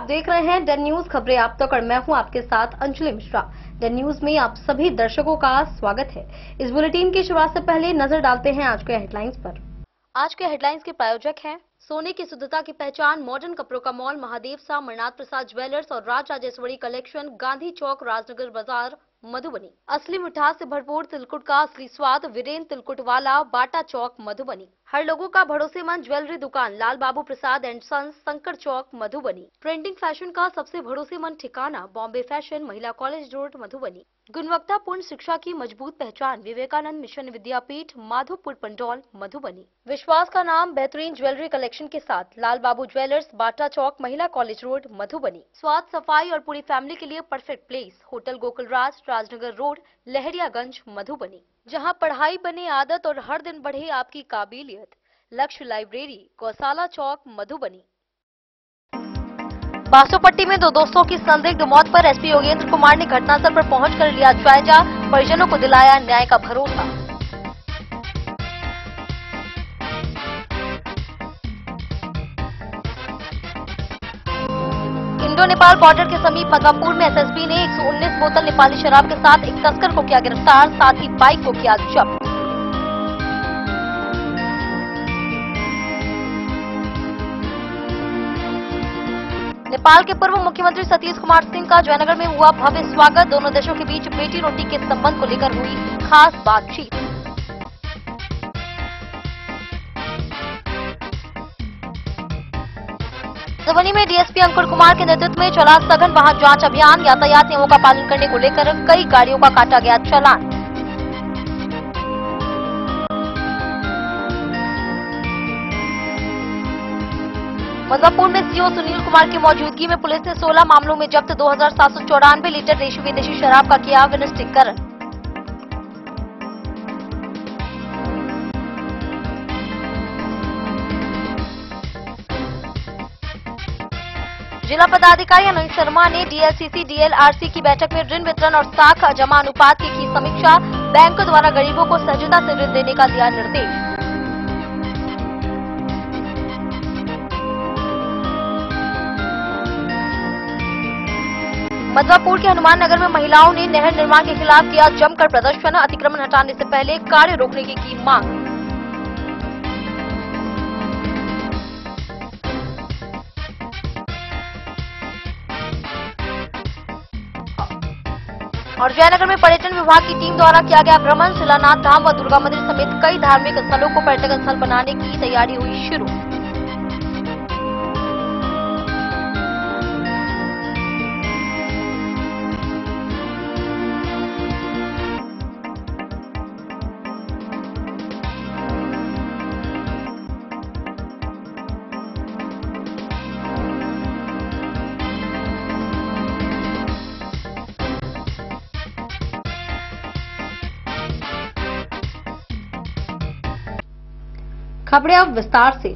आप देख रहे हैं डन न्यूज खबरें आप तक और मैं हूं आपके साथ अंजलि मिश्रा। डन न्यूज में आप सभी दर्शकों का स्वागत है। इस बुलेटिन की शुरुआत से पहले नजर डालते हैं आज के हेडलाइंस पर। आज के हेडलाइंस के प्रायोजक हैं सोने की शुद्धता की पहचान मॉडर्न कपड़ों का मॉल महादेव सा मरनाथ प्रसाद ज्वेलर्स और राज राजेश्वरी कलेक्शन, गांधी चौक, राजनगर बाजार, मधुबनी। असली मिठास से भरपूर तिलकुट का असली स्वाद, वीरेन तिलकुट वाला, बाटा चौक, मधुबनी। हर लोगों का भरोसेमंद ज्वेलरी दुकान Lal Babu Prasad and sons, Shankar Chowk, Madhubani. Trending fashion का सबसे भरोसेमंद ठिकाना Bombay fashion, Mahila college road, Madhubani. गुणवत्तापूर्ण शिक्षा की मजबूत पहचान विवेकानंद मिशन विद्यापीठ, माधोपुर पंडौल, मधुबनी। विश्वास का नाम बेहतरीन ज्वेलरी कलेक्शन के साथ लाल बाबू ज्वेलर्स, बाटा चौक, महिला कॉलेज रोड, मधुबनी। स्वाद, सफाई और पूरी फैमिली के लिए परफेक्ट प्लेस होटल गोकुल राज, राजनगर रोड, लहरियागंज, मधुबनी। जहां पढ़ाई बने आदत और हर दिन बढ़े आपकी काबिलियत। लक्ष्य लाइब्रेरी, गौशाला चौक, मधुबनी। बासोपट्टी में दो दोस्तों की संदिग्ध मौत पर एसपी योगेंद्र कुमार ने घटनास्थल पर पहुंचकर लिया जायजा, परिजनों को दिलाया न्याय का भरोसा। इंडो नेपाल बॉर्डर के समीप मधवापुर में एसएसबी ने 119 बोतल नेपाली शराब के साथ एक तस्कर को किया गिरफ्तार, साथ ही बाइक को किया जब्त। नेपाल के पूर्व मुख्यमंत्री सतीश कुमार सिंह का जयनगर में हुआ भव्य स्वागत, दोनों देशों के बीच बेटी रोटी के संबंध को लेकर हुई खास बातचीत। मधुबनी में डीएसपी अंकुर कुमार के नेतृत्व में चला सघन वाहन जांच अभियान, यातायात नियमों का पालन करने को लेकर कई गाड़ियों का काटा गया चालान। मधवापुर में सीओ सुनील कुमार की मौजूदगी में पुलिस ने 16 मामलों में जब्त 2794 लीटर देशी विदेशी शराब का किया विनिष्टीकरण। जिला पदाधिकारी अनिल शर्मा ने डीएलसीसी डीएलआरसी की बैठक में ऋण वितरण और साख जमा अनुपात की समीक्षा, बैंकों द्वारा गरीबों को सहजता से ऋण देने का दिया निर्देश। मधवापुर के हनुमान नगर में महिलाओं ने नहर निर्माण के खिलाफ किया जमकर प्रदर्शन, अतिक्रमण हटाने से पहले कार्य रोकने की मांग। और जयनगर में पर्यटन विभाग की टीम द्वारा किया गया भ्रमण, शिलानाथ धाम व दुर्गा मंदिर समेत कई धार्मिक स्थलों को पर्यटक स्थल बनाने की तैयारी हुई शुरू। खबरें अब विस्तार से।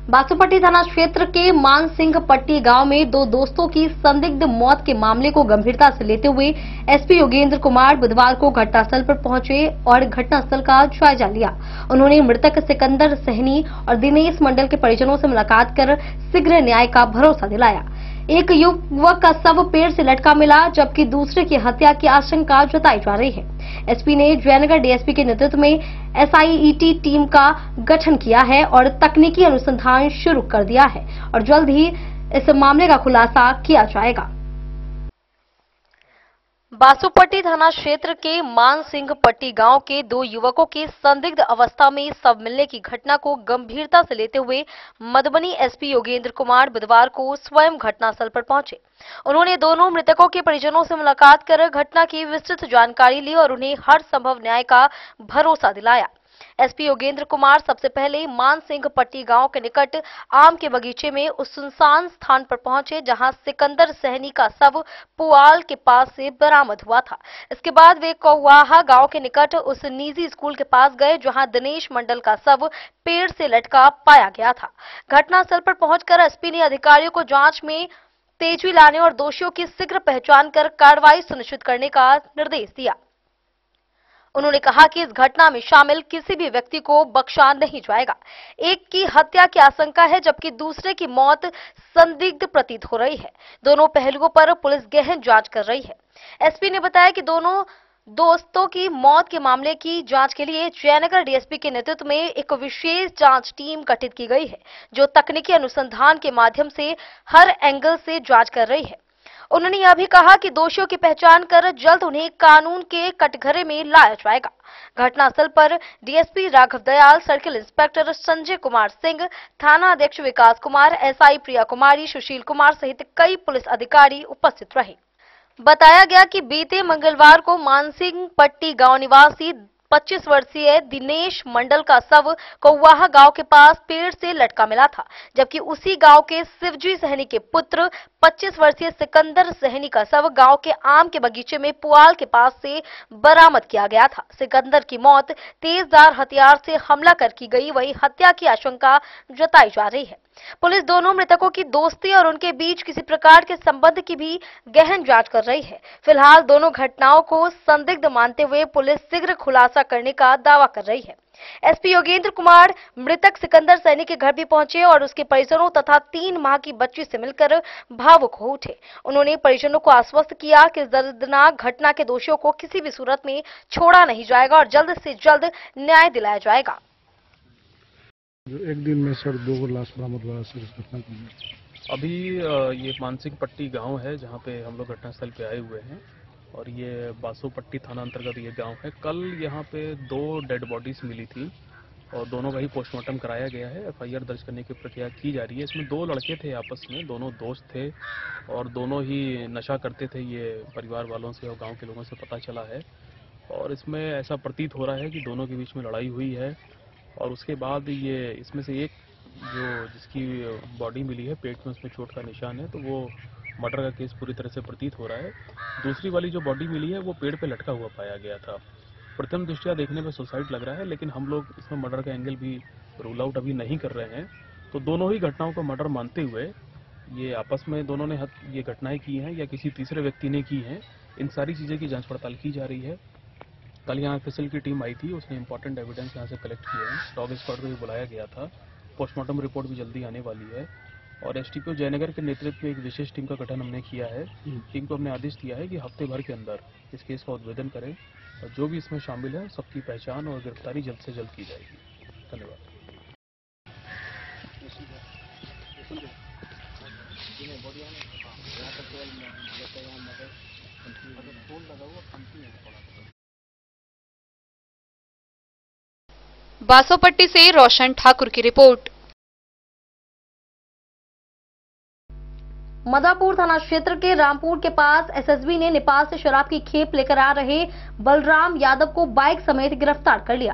बासोपट्टी थाना क्षेत्र के मानसिंह पट्टी गांव में दो दोस्तों की संदिग्ध मौत के मामले को गंभीरता से लेते हुए एसपी योगेंद्र कुमार बुधवार को घटनास्थल पर पहुंचे और घटनास्थल का जायजा लिया। उन्होंने मृतक सिकंदर सहनी और दिनेश मंडल के परिजनों से मुलाकात कर शीघ्र न्याय का भरोसा दिलाया। एक युवक का शव पेड़ से लटका मिला, जबकि दूसरे की हत्या की आशंका जताई जा रही है। एसपी ने जयनगर डीएसपी के नेतृत्व में एसआईटी टीम का गठन किया है और तकनीकी अनुसंधान शुरू कर दिया है और जल्द ही इस मामले का खुलासा किया जाएगा। बासोपट्टी थाना क्षेत्र के मानसिंह पट्टी गांव के दो युवकों के संदिग्ध अवस्था में शव मिलने की घटना को गंभीरता से लेते हुए मधुबनी एसपी योगेंद्र कुमार बुधवार को स्वयं घटनास्थल पर पहुंचे। उन्होंने दोनों मृतकों के परिजनों से मुलाकात कर घटना की विस्तृत जानकारी ली और उन्हें हर संभव न्याय का भरोसा दिलाया। एसपी योगेंद्र कुमार सबसे पहले मानसिंह पट्टी गांव के निकट आम के बगीचे में उस सुनसान स्थान पर पहुंचे जहां सिकंदर सहनी का शव पुआल के पास से बरामद हुआ था। इसके बाद वे कौवाहा गांव के निकट उस निजी स्कूल के पास गए जहां दिनेश मंडल का शव पेड़ से लटका पाया गया था। घटनास्थल पर पहुंचकर एसपी ने अधिकारियों को जांच में तेजी लाने और दोषियों की शीघ्र पहचान कर कार्रवाई सुनिश्चित करने का निर्देश दिया। उन्होंने कहा कि इस घटना में शामिल किसी भी व्यक्ति को बख्शा नहीं जाएगा। एक की हत्या की आशंका है जबकि दूसरे की मौत संदिग्ध प्रतीत हो रही है। दोनों पहलुओं पर पुलिस गहन जांच कर रही है। एसपी ने बताया कि दोनों दोस्तों की मौत के मामले की जांच के लिए जयनगर डीएसपी के नेतृत्व में एक विशेष जांच टीम गठित की गई है, जो तकनीकी अनुसंधान के माध्यम से हर एंगल से जांच कर रही है। उन्होंने यह भी कहा कि दोषियों की पहचान कर जल्द उन्हें कानून के कटघरे में लाया जाएगा। घटनास्थल पर DSP Raghav Dayal, circle inspector Sanjay Kumar Singh, थाना अध्यक्ष विकास कुमार, एसआई प्रिया कुमारी, सुशील कुमार सहित कई पुलिस अधिकारी उपस्थित रहे। बताया गया कि बीते मंगलवार को मानसिंह पट्टी गांव निवासी 25 वर्षीय दिनेश मंडल का शव कौवाहा गांव के पास पेड़ से लटका मिला था, जबकि उसी गांव के शिवजी सहनी के पुत्र 25 वर्षीय सिकंदर सहनी का शव गांव के आम के बगीचे में पुआल के पास से बरामद किया गया था। सिकंदर की मौत तेजधार हथियार से हमला कर की गई, वही हत्या की आशंका जताई जा रही है। पुलिस दोनों मृतकों की दोस्ती और उनके बीच किसी प्रकार के संबंध की भी गहन जांच कर रही है। फिलहाल दोनों घटनाओं को संदिग्ध मानते हुए पुलिस शीघ्र खुलासा करने का दावा कर रही है। एसपी योगेंद्र कुमार मृतक सिकंदर सैनी के घर भी पहुंचे और उसके परिजनों तथा 3 माह की बच्ची से मिलकर भावुक हो उठे। उन्होंने परिजनों को आश्वस्त किया कि दर्दनाक घटना के दोषियों को किसी भी सूरत में छोड़ा नहीं जाएगा और जल्द से जल्द न्याय दिलाया जाएगा। जो एक दिन में सर 2 लाश बरामद हुआ सर इस घटना को। अभी ये मानसिंह पट्टी गांव है जहां पे हम लोग घटनास्थल पे आए हुए हैं और ये बासोपट्टी थाना अंतर्गत ये गांव है। कल यहां पे 2 डेड बॉडीज मिली थी और दोनों का ही पोस्टमार्टम कराया गया है। एफआईआर दर्ज करने की प्रक्रिया की जा रही है। इसमें 2 लड़के थे आपस में, दोनों दोस्त थे और दोनों ही नशा करते थे। ये परिवार वालों से और गाँव के लोगों से पता चला है और इसमें ऐसा प्रतीत हो रहा है कि दोनों के बीच में लड़ाई हुई है और उसके बाद ये इसमें से एक जिसकी बॉडी मिली है पेट में, उसमें चोट का निशान है, तो वो मर्डर का केस पूरी तरह से प्रतीत हो रहा है। दूसरी वाली जो बॉडी मिली है वो पेड़ पे लटका हुआ पाया गया था। प्रथम दृष्टया देखने में सुसाइड लग रहा है, लेकिन हम लोग इसमें मर्डर का एंगल भी रूल आउट अभी नहीं कर रहे हैं। तो दोनों ही घटनाओं को मर्डर मानते हुए ये आपस में दोनों ने ये घटनाएं की हैं या किसी तीसरे व्यक्ति ने की हैं, इन सारी चीज़ें की जाँच पड़ताल की जा रही है। कल यहाँ एफएसएल की टीम आई थी, उसने इंपॉर्टेंट एविडेंस यहाँ से कलेक्ट किए हैं। डॉग स्क्वाड को भी बुलाया गया था। पोस्टमार्टम रिपोर्ट भी जल्दी आने वाली है और एसटीपीओ जयनगर के नेतृत्व में एक विशेष टीम का गठन हमने किया है। टीम को हमने आदेश दिया है कि हफ्ते भर के अंदर इस केस का उद्भेदन करें और जो भी इसमें शामिल है सबकी पहचान और गिरफ्तारी जल्द से जल्द की जाएगी। धन्यवाद। बासोपट्टी से रोशन ठाकुर की रिपोर्ट। मधवापुर थाना क्षेत्र के रामपुर के पास एसएसबी ने नेपाल से शराब की खेप लेकर आ रहे बलराम यादव को बाइक समेत गिरफ्तार कर लिया।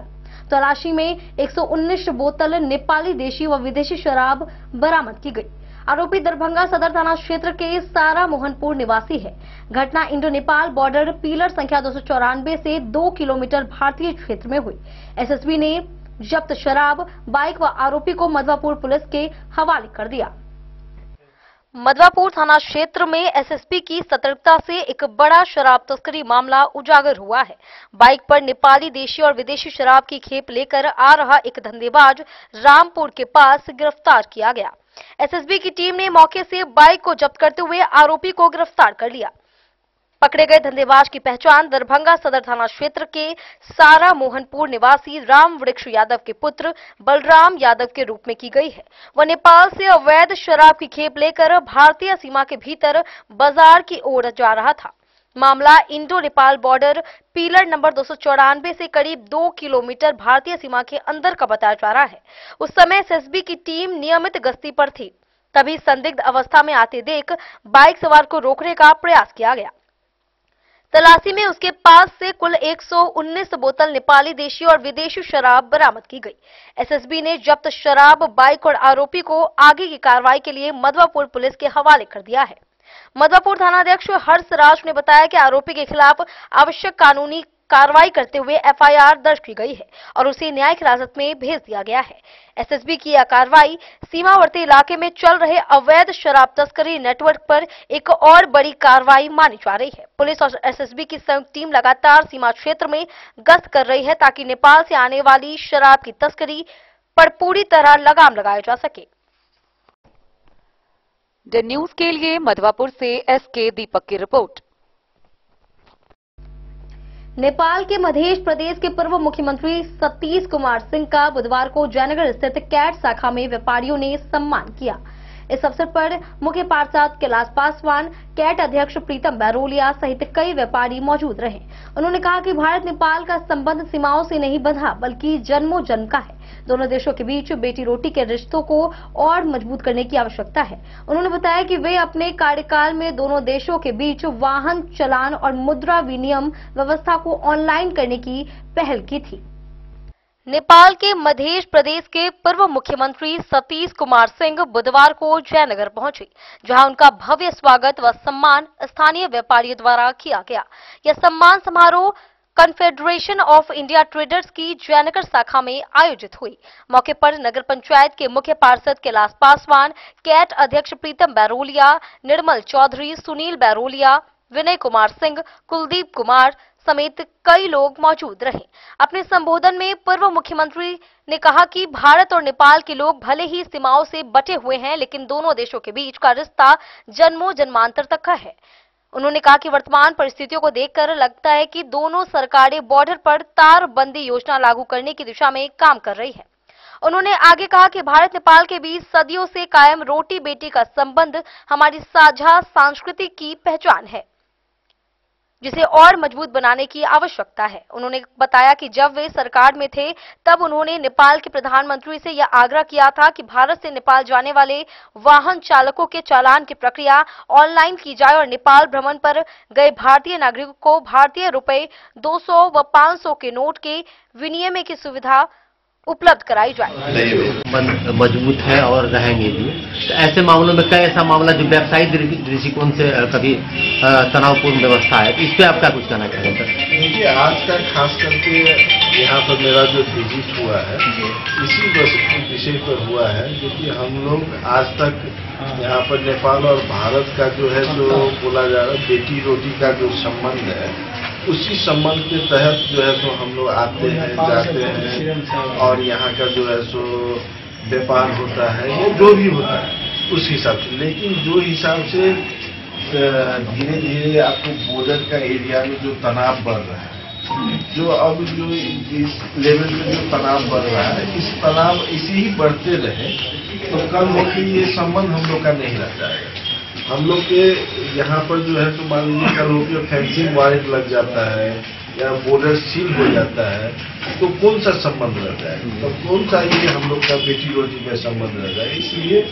तलाशी में 119 बोतल नेपाली देशी व विदेशी शराब बरामद की गई। आरोपी दरभंगा सदर थाना क्षेत्र के सारा मोहनपुर निवासी है। घटना इंडो नेपाल बॉर्डर पिलर संख्या 294 से 2 किलोमीटर भारतीय क्षेत्र में हुई। एसएसबी ने जब्त शराब, बाइक व आरोपी को मधवापुर पुलिस के हवाले कर दिया। मधवापुर थाना क्षेत्र में एसएसपी की सतर्कता से एक बड़ा शराब तस्करी मामला उजागर हुआ है। बाइक पर नेपाली देशी और विदेशी शराब की खेप लेकर आ रहा एक धंधेबाज रामपुर के पास गिरफ्तार किया गया। एसएसबी की टीम ने मौके से बाइक को जब्त करते हुए आरोपी को गिरफ्तार कर लिया। पकड़े गए धंधेबाज की पहचान दरभंगा सदर थाना क्षेत्र के सारा मोहनपुर निवासी राम वृक्ष यादव के पुत्र बलराम यादव के रूप में की गई है। वह नेपाल से अवैध शराब की खेप लेकर भारतीय सीमा के भीतर बाजार की ओर जा रहा था। मामला Indo Nepal border pillar number 294 से करीब 2 किलोमीटर भारतीय सीमा के अंदर का बताया जा रहा है। उस समय एसएसबी की टीम नियमित गश्ती पर थी, तभी संदिग्ध अवस्था में आते देख बाइक सवार को रोकने का प्रयास किया गया। तलाशी में उसके पास से कुल 119 बोतल नेपाली देशी और विदेशी शराब बरामद की गई। एसएसबी ने जब्त शराब, बाइक और आरोपी को आगे की कार्रवाई के लिए मधवापुर पुलिस के हवाले कर दिया है। मधवापुर थानाध्यक्ष हर्षराज ने बताया कि आरोपी के खिलाफ आवश्यक कानूनी कार्रवाई करते हुए एफआईआर दर्ज की गई है और उसे न्यायिक हिरासत में भेज दिया गया है। एसएसबी की यह कार्रवाई सीमावर्ती इलाके में चल रहे अवैध शराब तस्करी नेटवर्क पर एक और बड़ी कार्रवाई मानी जा रही है। पुलिस और एसएसबी की संयुक्त टीम लगातार सीमा क्षेत्र में गश्त कर रही है ताकि नेपाल से आने वाली शराब की तस्करी पर पूरी तरह लगाम लगाया जा सके। द न्यूज के लिए मधवापुर से एसके दीपक की रिपोर्ट। नेपाल के मध्य प्रदेश के पूर्व मुख्यमंत्री सतीश कुमार सिंह का बुधवार को जयनगर स्थित कैट शाखा में व्यापारियों ने सम्मान किया। इस अवसर पर मुख्य पार्षद कैलाश पासवान, कैट अध्यक्ष प्रीतम बैरोलिया सहित कई व्यापारी मौजूद रहे। उन्होंने कहा कि भारत नेपाल का संबंध सीमाओं से नहीं बंधा बल्कि जन्मों जन्म का है। दोनों देशों के बीच बेटी रोटी के रिश्तों को और मजबूत करने की आवश्यकता है। उन्होंने बताया कि वे अपने कार्यकाल में दोनों देशों के बीच वाहन चालान और मुद्रा विनिमय व्यवस्था को ऑनलाइन करने की पहल की थी। नेपाल के मध्य प्रदेश के पूर्व मुख्यमंत्री सतीश कुमार सिंह बुधवार को जयनगर पहुंचे, जहां उनका भव्य स्वागत व सम्मान स्थानीय व्यापारियों द्वारा किया गया। यह सम्मान समारोह कन्फेडरेशन ऑफ इंडिया ट्रेडर्स की जयनगर शाखा में आयोजित हुई। मौके पर नगर पंचायत के मुख्य पार्षद कैलाश पासवान, कैट अध्यक्ष प्रीतम बैरोलिया, निर्मल चौधरी, सुनील बैरोलिया, विनय कुमार सिंह, कुलदीप कुमार समेत कई लोग मौजूद रहे। अपने संबोधन में पूर्व मुख्यमंत्री ने कहा कि भारत और नेपाल के लोग भले ही सीमाओं से बटे हुए हैं, लेकिन दोनों देशों के बीच का रिश्ता जन्मों जन्मांतर तक का है। उन्होंने कहा कि वर्तमान परिस्थितियों को देखकर लगता है कि दोनों सरकारें बॉर्डर पर तारबंदी योजना लागू करने की दिशा में काम कर रही है। उन्होंने आगे कहा कि भारत नेपाल के बीच सदियों से कायम रोटी बेटी का संबंध हमारी साझा संस्कृति की पहचान है, जिसे और मजबूत बनाने की आवश्यकता है। उन्होंने बताया कि जब वे सरकार में थे तब उन्होंने नेपाल के प्रधानमंत्री से यह आग्रह किया था कि भारत से नेपाल जाने वाले वाहन चालकों के चालान की प्रक्रिया ऑनलाइन की जाए और नेपाल भ्रमण पर गए भारतीय नागरिकों को भारतीय रुपए 200 व 500 के नोट के विनिमय की सुविधा उपलब्ध कराई जाए। मजबूत है और रहेंगे भी। तो ऐसे मामलों में कई ऐसा मामला जो व्यावसायिक दृष्टिकोण से कभी तनावपूर्ण व्यवस्था है, तो इस पे आप क्या कुछ कहना चाहेंगे? देखिए, आज का खास करके यहाँ पर मेरा जो विजिट हुआ है इसी विषय पर हुआ है, क्योंकि हम लोग आज तक यहाँ पर नेपाल और भारत का जो है जो बोला जा रहा है बेटी रोटी का जो संबंध है, उसी संबंध के तहत जो है सो हम लोग आते हैं जाते हैं और यहाँ का जो है सो व्यापार होता है या जो भी होता है उस हिसाब से। लेकिन जो हिसाब से धीरे धीरे आपको बॉर्डर का एरिया में जो तनाव बढ़ रहा है, जो अब जो इस लेवल पे जो तनाव बढ़ रहा है, इस तनाव इसी ही बढ़ते रहे तो कल होकर ये संबंध हम लोग का नहीं रह जाएगा। हम लोग के यहाँ पर जो है तो मान लीजिए कल होकर फेंसिंग वारंट लग जाता है या बॉर्डर सील हो जाता है तो कौन सा संबंध रह जाएगा, तो कौन सा ये हम लोग का बेटी रोटी का संबंध रह जाएगा। इसलिए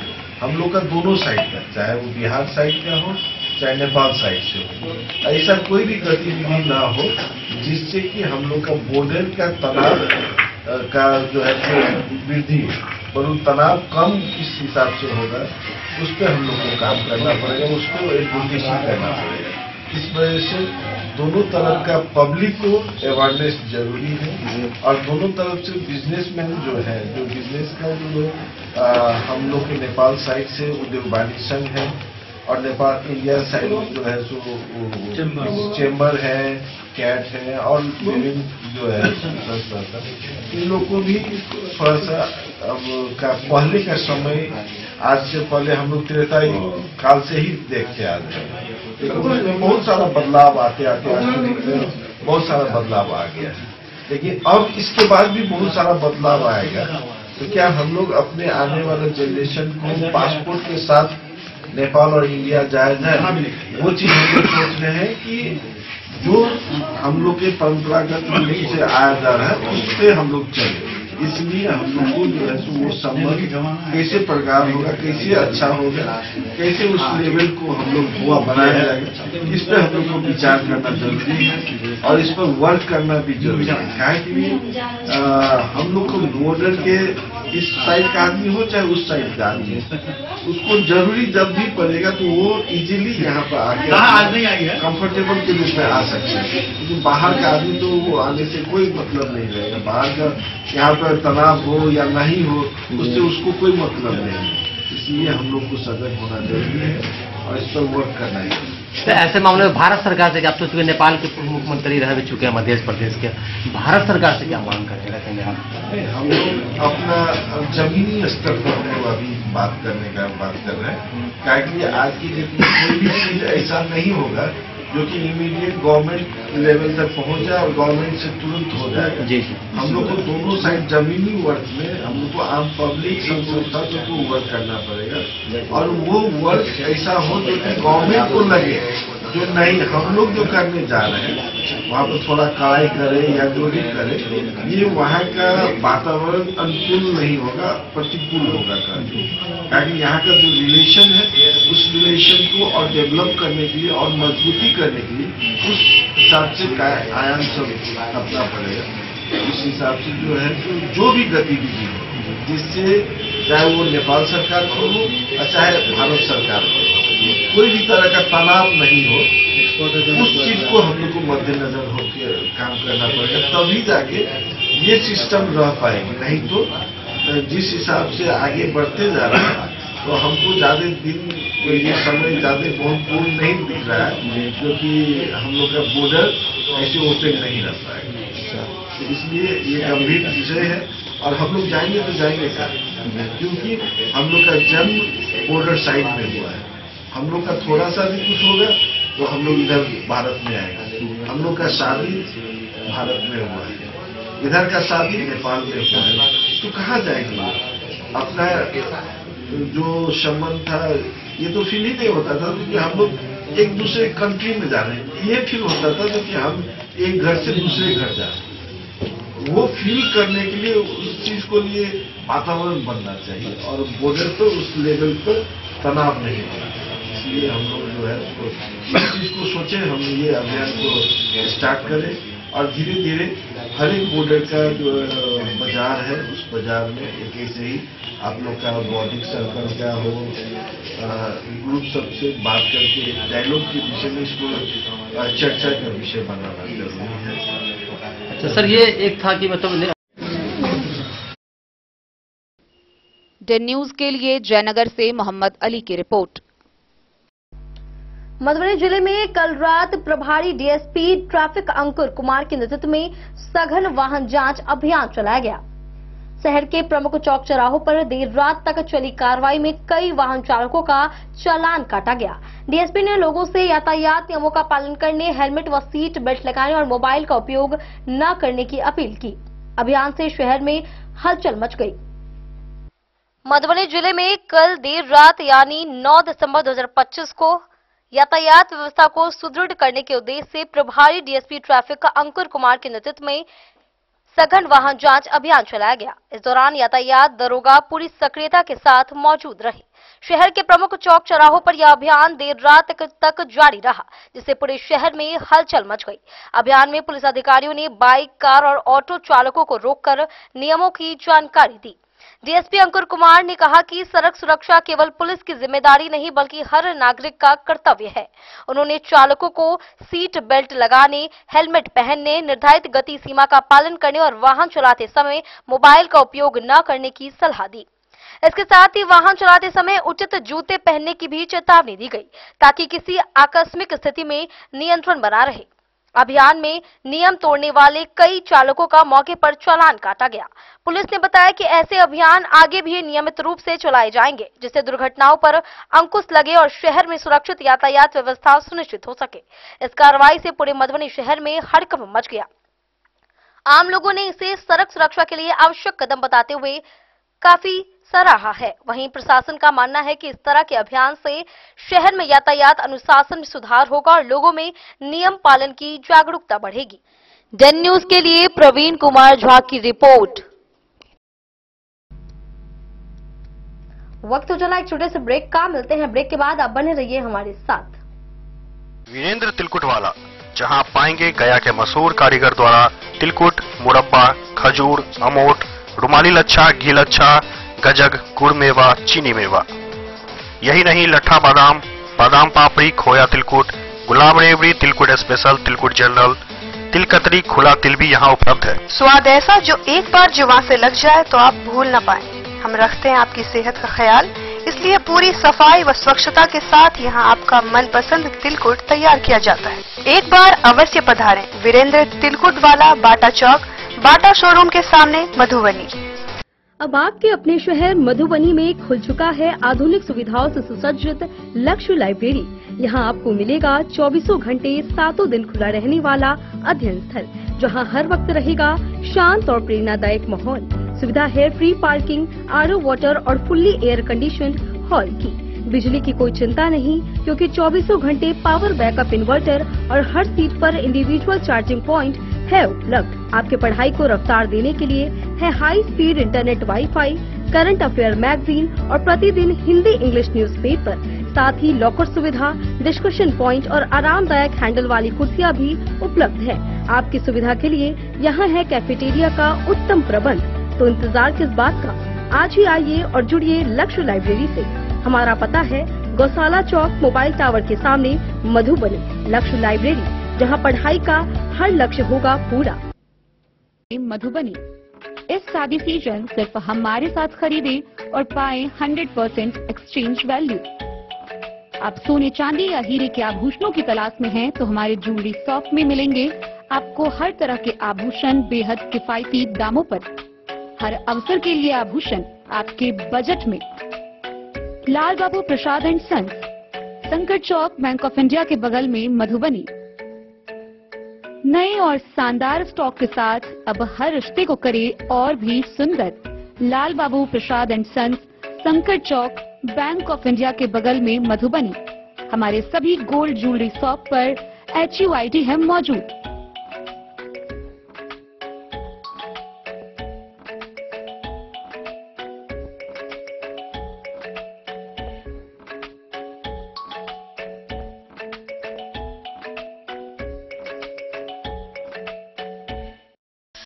हम लोग का दोनों साइड का, चाहे वो बिहार साइड का हो चाहे नेपाल साइड से हो, ऐसा कोई भी गतिविधि ना हो जिससे कि हम लोग का बॉर्डर का तनाव का जो है वृद्धि, पर तनाव कम किस हिसाब से होगा उस पर हम लोग को काम करना पड़ेगा, उसको एडवोकेसी करना पड़ेगा। इस वजह से दोनों तरफ का पब्लिक को अवेयरनेस जरूरी है और दोनों तरफ से बिजनेसमैन जो है, जो बिजनेस का जो हम लोग के नेपाल साइड से उद्योग वाणिज्य संघ है और नेपाल इंडिया साइड जो है सो चेंबर है, कैट है और विभिन्न जो है इन लोग को भी थोड़ा सा अब का पहले का समय आज से पहले हम लोग त्रेता काल से ही देखते आ रहे हैं, लेकिन उसमें बहुत सारा बदलाव आते आते बहुत सारा बदलाव आ गया है। लेकिन अब इसके बाद भी बहुत सारा बदलाव आएगा, तो क्या हम लोग अपने आने वाले जनरेशन को पासपोर्ट के साथ नेपाल और इंडिया जाया जाए, वो चीज हम लोग सोच रहे हैं कि जो हम लोग के परंपरागत रूप से आया जा रहा है उस पर हम लोग चले। इसलिए हम लोग को जो है वो संबंध कैसे प्रकार होगा, कैसे अच्छा होगा, कैसे उस लेवल को हम लोग हुआ बनाया जाएगा, इस पर हम लोग को विचार करना जरूरी है और इस पर वर्क करना भी जरूरी है। क्योंकि हम लोग को बॉर्डर के इस साइड का आदमी हो चाहे उस साइड का आदमी हो, उसको जरूरी जब भी पड़ेगा तो वो इजीली यहाँ पर आके कंफर्टेबल के रूप में आ सकते हैं। क्योंकि बाहर का आदमी तो वो आने से कोई मतलब नहीं रहेगा, बाहर का यहाँ पर तनाव हो या नहीं हो उससे उसको कोई मतलब नहीं है। इसलिए हम लोग को सजग होना जरूरी है और इस पर वर्क करना है। तो ऐसे मामले में भारत सरकार से, आप तो चूंकि नेपाल के पूर्व मुख्यमंत्री रह भी चुके हैं मध्य प्रदेश के, भारत सरकार से क्या मांग करेंगे? हम लोग अपना जमीनी स्तर पर हम लोग अभी बात कर रहे हैं। क्योंकि आज की डेट में कोई भी चीज ऐसा नहीं होगा जो कि इमीडिएट गवर्नमेंट लेवल तक पहुंच जाए और गवर्नमेंट से तुरंत हो जाएगा। जी हम लोग को दोनों साइड जमीनी वर्क में हम लोग को आम पब्लिक संस्था को वर्क करना पड़ेगा और वो वर्क ऐसा हो जो कि गवर्नमेंट को लगे, जो नहीं हम लोग जो करने जा रहे हैं वहाँ पर थोड़ा कड़ाई करे या जो भी करे, ये वहाँ का वातावरण अनुकूल नहीं होगा, प्रतिकूल होगा। क्योंकि यहाँ का जो रिलेशन है उस रिलेशन को और डेवलप करने के लिए और मजबूती करने के लिए उस हिसाब से आयाम सब अपना पड़ेगा। इस हिसाब से जो है जो भी गतिविधि है जिससे चाहे वो नेपाल सरकार को हो या चाहे भारत सरकार को हो, कोई भी तरह का तनाव नहीं हो, उस चीज को हम लोग को मद्देनजर होकर काम करना पड़ेगा, तभी जाके ये सिस्टम रह पाएगी। नहीं तो जिस हिसाब से आगे बढ़ते जा रहा है तो हमको ज्यादा दिन ये समय ज्यादा बहुत दूर नहीं दिख रहा है, क्योंकि हम लोग का बॉर्डर ऐसे ओपन नहीं रह पाएगा। तो इसलिए ये गंभीर विषय है और हम लोग जाएंगे तो जाएंगे क्या, क्योंकि हम लोग का जन्म बॉर्डर साइड में हुआ है। हम लोग का थोड़ा सा भी कुछ होगा तो हम लोग इधर भारत में आएगा। हम लोग का शादी भारत में हुआ है, इधर का शादी नेपाल में हुआ है, तो कहाँ जाएंगे? अपना जो संबंध था ये तो फील ही नहीं होता था क्योंकि हम लोग एक दूसरे कंट्री में जा रहे हैं, ये फील होता था क्योंकि हम एक घर से दूसरे घर जा रहे हैं। वो फील करने के लिए उस चीज को लिए वातावरण बनना चाहिए और बॉर्डर पर उस लेवल पर तनाव नहीं होना। इसलिए हम लोग जो है इस चीज को सोचे, हम ये अभियान को स्टार्ट करें और धीरे धीरे हर एक बॉर्डर का जो बाजार है उस बाजार में एक ऐसे ही आप लोग का बॉडी सर्कल क्या हो, ग्रुप सबसे बात करके डायलॉग के विषय में इसको चर्चा का विषय बनाना जरूरी है। अच्छा सर, ये एक था कि मतलब डेन न्यूज के लिए जयनगर से मोहम्मद अली की रिपोर्ट। मधुबनी जिले में कल रात प्रभारी डीएसपी ट्रैफिक अंकुर कुमार के नेतृत्व में सघन वाहन जांच अभियान चलाया गया। शहर के प्रमुख चौक चौराहों पर देर रात तक चली कार्रवाई में कई वाहन चालकों का चालान काटा गया। डीएसपी ने लोगों से यातायात नियमों का पालन करने, हेलमेट व सीट बेल्ट लगाने और मोबाइल का उपयोग न करने की अपील की। अभियान से शहर में हलचल मच गई। मधुबनी जिले में कल देर रात यानी 9 दिसंबर 2025 को यातायात व्यवस्था को सुदृढ़ करने के उद्देश्य से प्रभारी डीएसपी ट्रैफिक अंकुर कुमार के नेतृत्व में सघन वाहन जांच अभियान चलाया गया। इस दौरान यातायात दरोगा पूरी सक्रियता के साथ मौजूद रहे। शहर के प्रमुख चौक चौराहों पर यह अभियान देर रात तक जारी रहा, जिससे पूरे शहर में हलचल मच गई। अभियान में पुलिस अधिकारियों ने बाइक, कार और ऑटो चालकों को रोककर नियमों की जानकारी दी। डीएसपी अंकुर कुमार ने कहा कि सड़क सुरक्षा केवल पुलिस की जिम्मेदारी नहीं बल्कि हर नागरिक का कर्तव्य है। उन्होंने चालकों को सीट बेल्ट लगाने, हेलमेट पहनने, निर्धारित गति सीमा का पालन करने और वाहन चलाते समय मोबाइल का उपयोग न करने की सलाह दी। इसके साथ ही वाहन चलाते समय उचित जूते पहनने की भी चेतावनी दी गई, ताकि किसी आकस्मिक स्थिति में नियंत्रण बना रहे। अभियान में नियम तोड़ने वाले कई चालकों का मौके पर चालान काटा गया। पुलिस ने बताया कि ऐसे अभियान आगे भी नियमित रूप से चलाए जाएंगे, जिससे दुर्घटनाओं पर अंकुश लगे और शहर में सुरक्षित यातायात व्यवस्था सुनिश्चित हो सके। इस कार्रवाई से पूरे मधुबनी शहर में हड़कंप मच गया। आम लोगों ने इसे सड़क सुरक्षा के लिए आवश्यक कदम बताते हुए काफी सराहा है। वहीं प्रशासन का मानना है कि इस तरह के अभियान से शहर में यातायात अनुशासन में सुधार होगा और लोगों में नियम पालन की जागरूकता बढ़ेगी। डेन न्यूज के लिए प्रवीण कुमार झा की रिपोर्ट। वक्त हो चला एक छोटे से ब्रेक का। मिलते हैं ब्रेक के बाद, आप बने रहिए हमारे साथ। वीरेंद्र तिलकुट वाला, जहां आप पाएंगे गया के मशहूर कारीगर द्वारा तिलकुट, मुरब्बा, खजूर, अमोट, रुमाली लच्छा, घी लच्छा, गजक, गुड़ मेवा, चीनी मेवा। यही नहीं, लट्ठा बादाम, बादाम पापड़ी, खोया तिलकुट, गुलाब रेवड़ी, तिलकुट स्पेशल, तिलकुट जनरल, तिलकतरी, खुला तिल भी यहाँ उपलब्ध है। स्वाद ऐसा जो एक बार जुबान से लग जाए तो आप भूल न पाए। हम रखते हैं आपकी सेहत का ख्याल, इसलिए पूरी सफाई व स्वच्छता के साथ यहाँ आपका मनपसंद तिलकुट तैयार किया जाता है। एक बार अवश्य पधारें वीरेंद्र तिलकुट वाला, बाटा चौक, बाटा शोरूम के सामने, मधुबनी। अब आपके अपने शहर मधुबनी में खुल चुका है आधुनिक सुविधाओं से सुसज्जित लक्ष्य लाइब्रेरी। यहाँ आपको मिलेगा 24 घंटे 7 दिन खुला रहने वाला अध्ययन स्थल, जहाँ हर वक्त रहेगा शांत और प्रेरणादायक माहौल। सुविधा है फ्री पार्किंग, आरओ वाटर और फुल्ली एयर कंडीशनड हॉल की। बिजली की कोई चिंता नहीं, क्योंकि 24 घंटे पावर बैकअप इन्वर्टर और हर सीट पर इंडिविजुअल चार्जिंग पॉइंट है उपलब्ध। आपके पढ़ाई को रफ्तार देने के लिए है high speed internet, wifi, current affair magazine और प्रतिदिन हिंदी इंग्लिश न्यूज़पेपर। साथ ही लॉकर सुविधा, डिस्कशन पॉइंट और आरामदायक हैंडल वाली कुर्सियां भी उपलब्ध है। आपकी सुविधा के लिए यहाँ है कैफेटेरिया का उत्तम प्रबंध। तो इंतजार किस बात का, आज ही आइए और जुड़िए लक्ष्य लाइब्रेरी से। हमारा पता है गौशाला चौक, मोबाइल टावर के सामने, मधुबनी। लक्ष्य लाइब्रेरी, जहां पढ़ाई का हर लक्ष्य होगा पूरा। मधुबनी, इस शादी सीजन सिर्फ हमारे साथ खरीदे और पाए 100% एक्सचेंज वैल्यू। आप सोने, चांदी या हीरे के आभूषणों की तलाश में हैं, तो हमारे ज्वेलरी शॉप में मिलेंगे आपको हर तरह के आभूषण बेहद किफायती दामों पर। हर अवसर के लिए आभूषण आपके बजट में। लाल बाबू प्रसाद एंड सन्स, संकट चौक, बैंक ऑफ इंडिया के बगल में, मधुबनी। नए और शानदार स्टॉक के साथ अब हर रिश्ते को करे और भी सुंदर। लाल बाबू प्रसाद एंड सन्स, संकट चौक, बैंक ऑफ इंडिया के बगल में, मधुबनी। हमारे सभी गोल्ड ज्वेलरी शॉप पर HUID है मौजूद।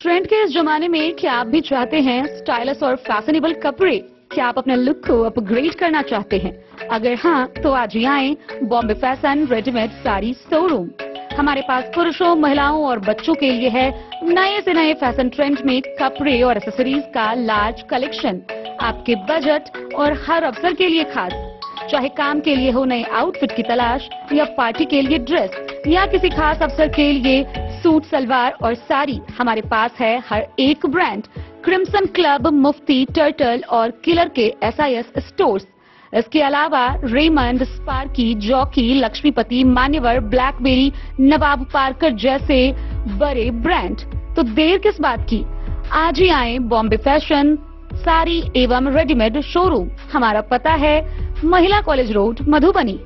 ट्रेंड के इस जमाने में क्या आप भी चाहते हैं स्टाइलिश और फैशनेबल कपड़े? क्या आप अपने लुक को अपग्रेड करना चाहते हैं? अगर हाँ, तो आज ही आएं Bombay fashion readymade sari showroom. हमारे पास पुरुषों, महिलाओं और बच्चों के लिए है नए से नए फैशन ट्रेंड में कपड़े और एक्सेसरीज का लार्ज कलेक्शन। आपके बजट और हर अवसर के लिए खास। चाहे काम के लिए हो नए आउटफिट की तलाश, या पार्टी के लिए ड्रेस, या किसी खास अवसर के लिए सूट, सलवार और साड़ी, हमारे पास है हर एक ब्रांड। क्रिम्सन क्लब, मुफ्ती, टर्टल और किलर के SIS स्टोर्स। इसके अलावा रेमंड, स्पार्की, जॉकी, लक्ष्मीपति, मान्यवर, ब्लैकबेरी, नवाब पार्कर जैसे बड़े ब्रांड। तो देर किस बात की, आज ही आए बॉम्बे फैशन साड़ी एवं रेडीमेड शोरूम। हमारा पता है महिला कॉलेज रोड, मधुबनी।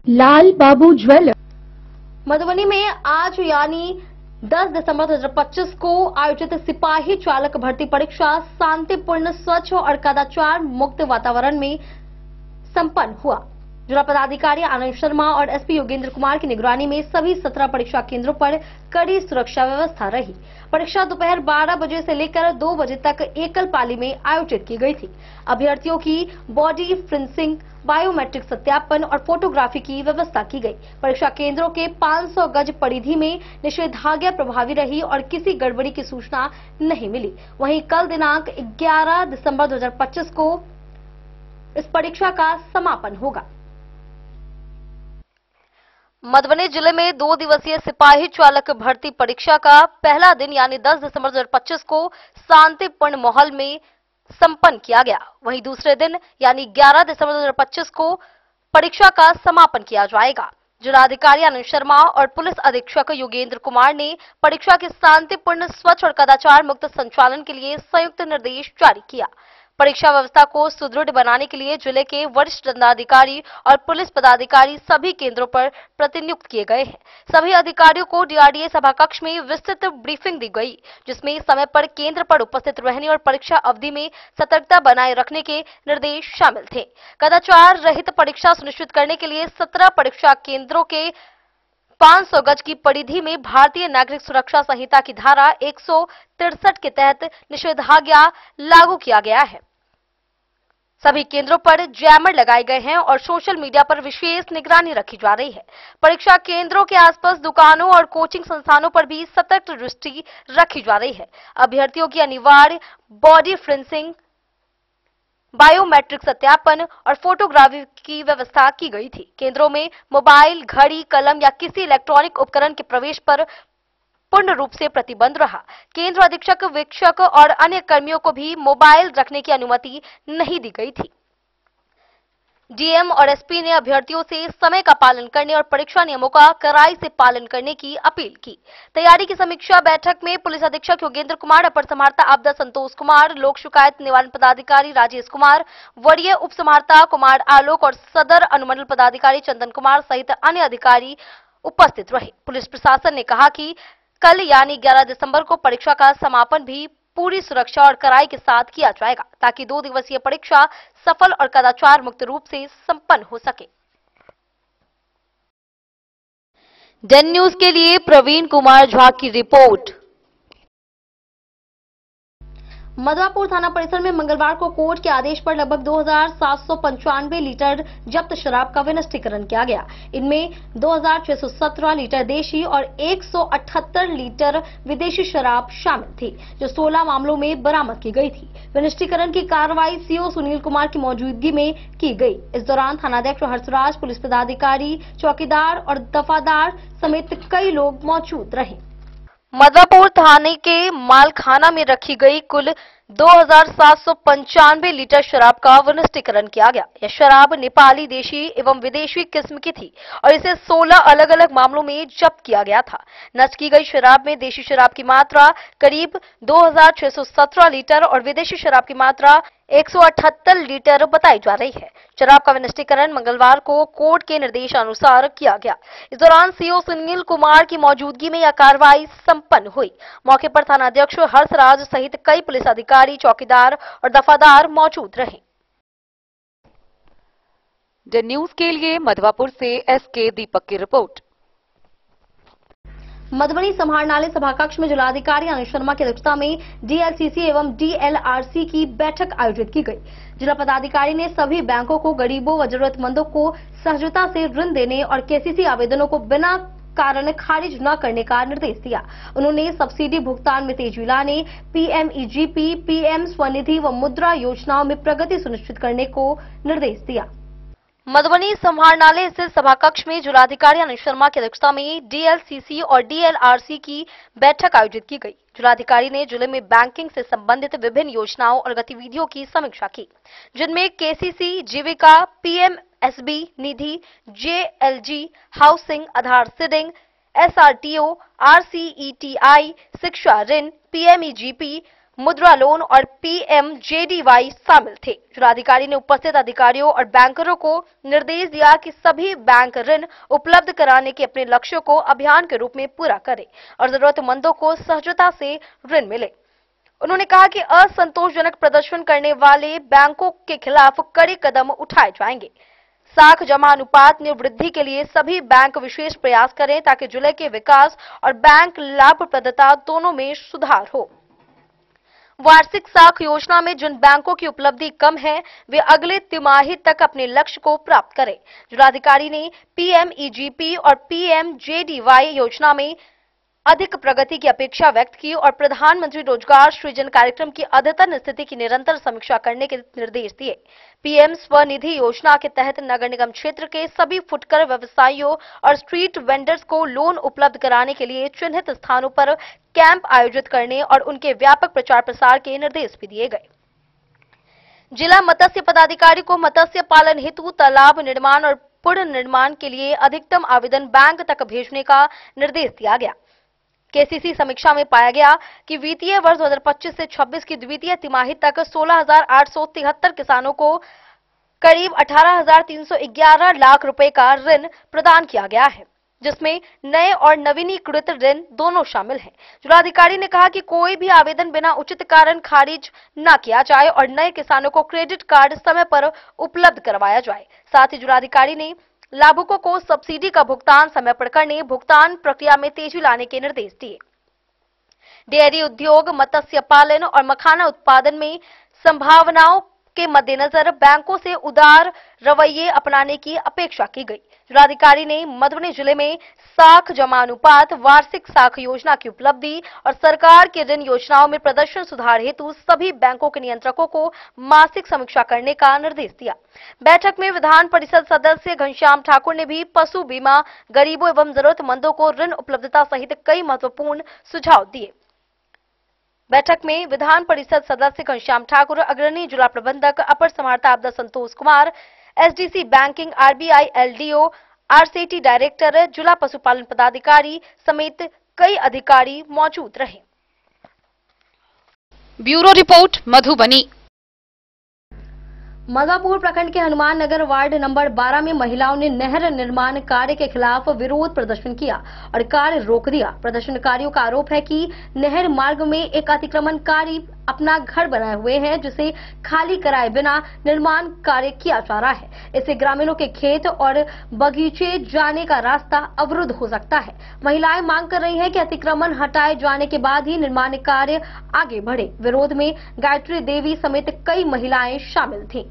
लाल बाबू ज्वेलर। मधुबनी में आज यानी 10 दिसंबर 2025 को आयोजित सिपाही चालक भर्ती परीक्षा शांतिपूर्ण, स्वच्छ और कदाचार मुक्त वातावरण में संपन्न हुआ। जिला पदाधिकारी आनंद शर्मा और एसपी योगेंद्र कुमार की निगरानी में सभी 17 परीक्षा केंद्रों पर कड़ी सुरक्षा व्यवस्था रही। परीक्षा दोपहर 12 बजे से लेकर 2 बजे तक एकल पाली में आयोजित की गई थी। अभ्यर्थियों की बॉडी फिंसिंग, बायोमेट्रिक सत्यापन और फोटोग्राफी की व्यवस्था की गई। परीक्षा केंद्रों के 500 गज परिधि में निषेधाज्ञा प्रभावी रही और किसी गड़बड़ी की सूचना नहीं मिली। वहीं कल दिनांक 11 दिसंबर 2025 को इस परीक्षा का समापन होगा। मधुबनी जिले में 2 दिवसीय सिपाही चालक भर्ती परीक्षा का पहला दिन यानी 10 दिसंबर 2025 को शांतिपूर्ण माहौल में संपन्न किया गया। वहीं दूसरे दिन यानी 11 दिसंबर 2025 को परीक्षा का समापन किया जाएगा। जिलाधिकारी आनंद शर्मा और पुलिस अधीक्षक योगेंद्र कुमार ने परीक्षा के शांतिपूर्ण, स्वच्छ और कदाचार मुक्त संचालन के लिए संयुक्त निर्देश जारी किया। परीक्षा व्यवस्था को सुदृढ़ बनाने के लिए जिले के वरिष्ठ दंडाधिकारी और पुलिस पदाधिकारी सभी केंद्रों पर प्रतिनियुक्त किए गए हैं। सभी अधिकारियों को डीआरडीए सभाकक्ष में विस्तृत ब्रीफिंग दी गई, जिसमें समय पर केंद्र पर उपस्थित रहने और परीक्षा अवधि में सतर्कता बनाए रखने के निर्देश शामिल थे। कदाचार रहित परीक्षा सुनिश्चित करने के लिए 17 परीक्षा केंद्रों के 500 गज की परिधि में भारतीय नागरिक सुरक्षा संहिता की धारा 163 के तहत निषेधाज्ञा लागू किया गया है। सभी केंद्रों पर जैमर लगाए गए हैं और सोशल मीडिया पर विशेष निगरानी रखी जा रही है। परीक्षा केंद्रों के आसपास दुकानों और कोचिंग संस्थानों पर भी सतर्क दृष्टि रखी जा रही है। अभ्यर्थियों की अनिवार्य बॉडी फिंसिंग, बायोमेट्रिक सत्यापन और फोटोग्राफी की व्यवस्था की गई थी। केंद्रों में मोबाइल, घड़ी, कलम या किसी इलेक्ट्रॉनिक उपकरण के प्रवेश पर पूर्ण रूप से प्रतिबंध रहा। केंद्र अधीक्षक, वीक्षक और अन्य कर्मियों को भी मोबाइल रखने की अनुमति नहीं दी गई थी। डीएम और एसपी ने अभ्यर्थियों से समय का पालन करने और परीक्षा नियमों का कड़ाई से पालन करने की अपील की। तैयारी की समीक्षा बैठक में पुलिस अधीक्षक योगेंद्र कुमार, अपर समाहर्ता आपदा संतोष कुमार, लोक शिकायत निवारण पदाधिकारी राजेश कुमार, वरीय उप समाहर्ता कुमार आलोक और सदर अनुमंडल पदाधिकारी चंदन कुमार सहित अन्य अधिकारी उपस्थित रहे। पुलिस प्रशासन ने कहा कि कल यानी 11 दिसंबर को परीक्षा का समापन भी पूरी सुरक्षा और कड़ाई के साथ किया जाएगा, ताकि 2 दिवसीय परीक्षा सफल और कदाचार मुक्त रूप से संपन्न हो सके। डेन न्यूज के लिए प्रवीण कुमार झा की रिपोर्ट। मधवापुर थाना परिसर में मंगलवार को कोर्ट के आदेश पर लगभग 2795 लीटर जब्त शराब का विनिष्टीकरण किया गया। इनमें 2617 लीटर देशी और 178 लीटर विदेशी शराब शामिल थी, जो 16 मामलों में बरामद की गई थी। विनिष्टीकरण की कार्रवाई सीओ सुनील कुमार की मौजूदगी में की गई। इस दौरान थानाध्यक्ष हर्षराज, पुलिस पदाधिकारी, चौकीदार और दफादार समेत कई लोग मौजूद रहे। मधवापुर थाने के मालखाना में रखी गई कुल 2795 लीटर शराब का विनिष्टीकरण किया गया। यह शराब नेपाली, देशी एवं विदेशी किस्म की थी और इसे 16 अलग अलग मामलों में जब्त किया गया था। नष्ट की गई शराब में देशी शराब की मात्रा करीब 2617 लीटर और विदेशी शराब की मात्रा 178 लीटर बताई जा रही है। शराब का विनिष्टीकरण मंगलवार को कोर्ट के निर्देशानुसार किया गया। इस दौरान सीओ सुनील कुमार की मौजूदगी में यह कार्रवाई संपन्न हुई। मौके पर थानाध्यक्ष हर्षराज सहित कई पुलिस अधिकारी, चौकीदार और दफादार मौजूद रहे। डेन न्यूज के लिए मधवापुर से एसके दीपक की रिपोर्ट। मधुबनी समाहरणालय सभाकक्ष में जिलाधिकारी आनंद शर्मा की अध्यक्षता में डीएलसीसी एवं डीएलआरसी की बैठक आयोजित की गई। जिला पदाधिकारी ने सभी बैंकों को गरीबों व जरूरतमंदों को सहजता से ऋण देने और केसीसी आवेदनों को बिना कारण खारिज न करने का निर्देश दिया। उन्होंने सब्सिडी भुगतान में तेजी लाने, पीएमईजीपी, पीएम स्वनिधि व मुद्रा योजनाओं में प्रगति सुनिश्चित करने को निर्देश दिया। मधुबनी समाहरणालय स्थित सभाकक्ष में जिलाधिकारी आनंद शर्मा की अध्यक्षता में डीएलसीसी और डीएलआरसी की बैठक आयोजित की गई। जिलाधिकारी ने जिले में बैंकिंग से संबंधित विभिन्न योजनाओं और गतिविधियों की समीक्षा की, जिनमें केसीसी, जीविका, पीएमएसबी निधि, जेएलजी, हाउसिंग, आधार सीडिंग, एसआरटीओ, आरसीईटीआई, शिक्षा ऋण, पीएमईजीपी, मुद्रा लोन और पीएमजेडीवाई शामिल थे। जिलाधिकारी ने उपस्थित अधिकारियों और बैंकरों को निर्देश दिया कि सभी बैंक ऋण उपलब्ध कराने के अपने लक्ष्यों को अभियान के रूप में पूरा करें और जरूरतमंदों को सहजता से ऋण मिले। उन्होंने कहा कि असंतोषजनक प्रदर्शन करने वाले बैंकों के खिलाफ कड़े कदम उठाए जाएंगे। साख जमा अनुपात में वृद्धि के लिए सभी बैंक विशेष प्रयास करें ताकि जिले के विकास और बैंक लाभप्रदता दोनों में सुधार हो। वार्षिक साख योजना में जिन बैंकों की उपलब्धि कम है वे अगले तिमाही तक अपने लक्ष्य को प्राप्त करें। जिलाधिकारी ने पीएमईजीपी और पीएमजेडीवाई योजना में अधिक प्रगति की अपेक्षा व्यक्त की और प्रधानमंत्री रोजगार सृजन कार्यक्रम की अद्यतन स्थिति की निरंतर समीक्षा करने के निर्देश दिए। पीएम स्वनिधि योजना के तहत नगर निगम क्षेत्र के सभी फुटकर व्यवसायियों और स्ट्रीट वेंडर्स को लोन उपलब्ध कराने के लिए चिन्हित स्थानों पर कैंप आयोजित करने और उनके व्यापक प्रचार प्रसार के निर्देश भी दिए गए। जिला मत्स्य पदाधिकारी को मत्स्य पालन हेतु तालाब निर्माण और पुनर्निर्माण के लिए अधिकतम आवेदन बैंक तक भेजने का निर्देश दिया गया। केसीसी समीक्षा में पाया गया कि वित्तीय वर्ष 2025 से 26 की द्वितीय तिमाही तक 16,873 किसानों को करीब 18,311 लाख रुपए का ऋण प्रदान किया गया है, जिसमें नए और नवीनीकृत ऋण दोनों शामिल हैं। जिलाधिकारी ने कहा कि कोई भी आवेदन बिना उचित कारण खारिज न किया जाए और नए किसानों को क्रेडिट कार्ड समय पर उपलब्ध करवाया जाए। साथ ही जिलाधिकारी ने लाभुकों को सब्सिडी का भुगतान समय पर करने, भुगतान प्रक्रिया में तेजी लाने के निर्देश दिए। डेयरी उद्योग, मत्स्य पालन और मखाना उत्पादन में संभावनाओं के मद्देनजर बैंकों से उदार रवैये अपनाने की अपेक्षा की गई। जिलाधिकारी ने मधुबनी जिले में साख जमा अनुपात, वार्षिक साख योजना की उपलब्धि और सरकार की ऋण योजनाओं में प्रदर्शन सुधार हेतु सभी बैंकों के नियंत्रकों को मासिक समीक्षा करने का निर्देश दिया। बैठक में विधान परिषद सदस्य घनश्याम ठाकुर ने भी पशु बीमा, गरीबों एवं जरूरतमंदों को ऋण उपलब्धता सहित कई महत्वपूर्ण सुझाव दिए। बैठक में विधान परिषद सदस्य घनश्याम ठाकुर, अग्रणी जिला प्रबंधक, अपर समाहर्ता आपदा Santosh Kumar, SDC banking, RBI LDO, RCT director, जिला पशुपालन पदाधिकारी समेत कई अधिकारी मौजूद रहे। Bureau report, Madhubani. मजापुर प्रखंड के हनुमान नगर वार्ड नंबर 12 में महिलाओं ने नहर निर्माण कार्य के खिलाफ विरोध प्रदर्शन किया और कार्य रोक दिया। प्रदर्शनकारियों का आरोप है कि नहर मार्ग में एक अतिक्रमणकारी अपना घर बनाए हुए हैं, जिसे खाली कराए बिना निर्माण कार्य किया जा रहा है। इससे ग्रामीणों के खेत और बगीचे जाने का रास्ता अवरुद्ध हो सकता है। महिलाएं मांग कर रही हैं कि अतिक्रमण हटाए जाने के बाद ही निर्माण कार्य आगे बढ़े। विरोध में गायत्री देवी समेत कई महिलाएं शामिल थीं।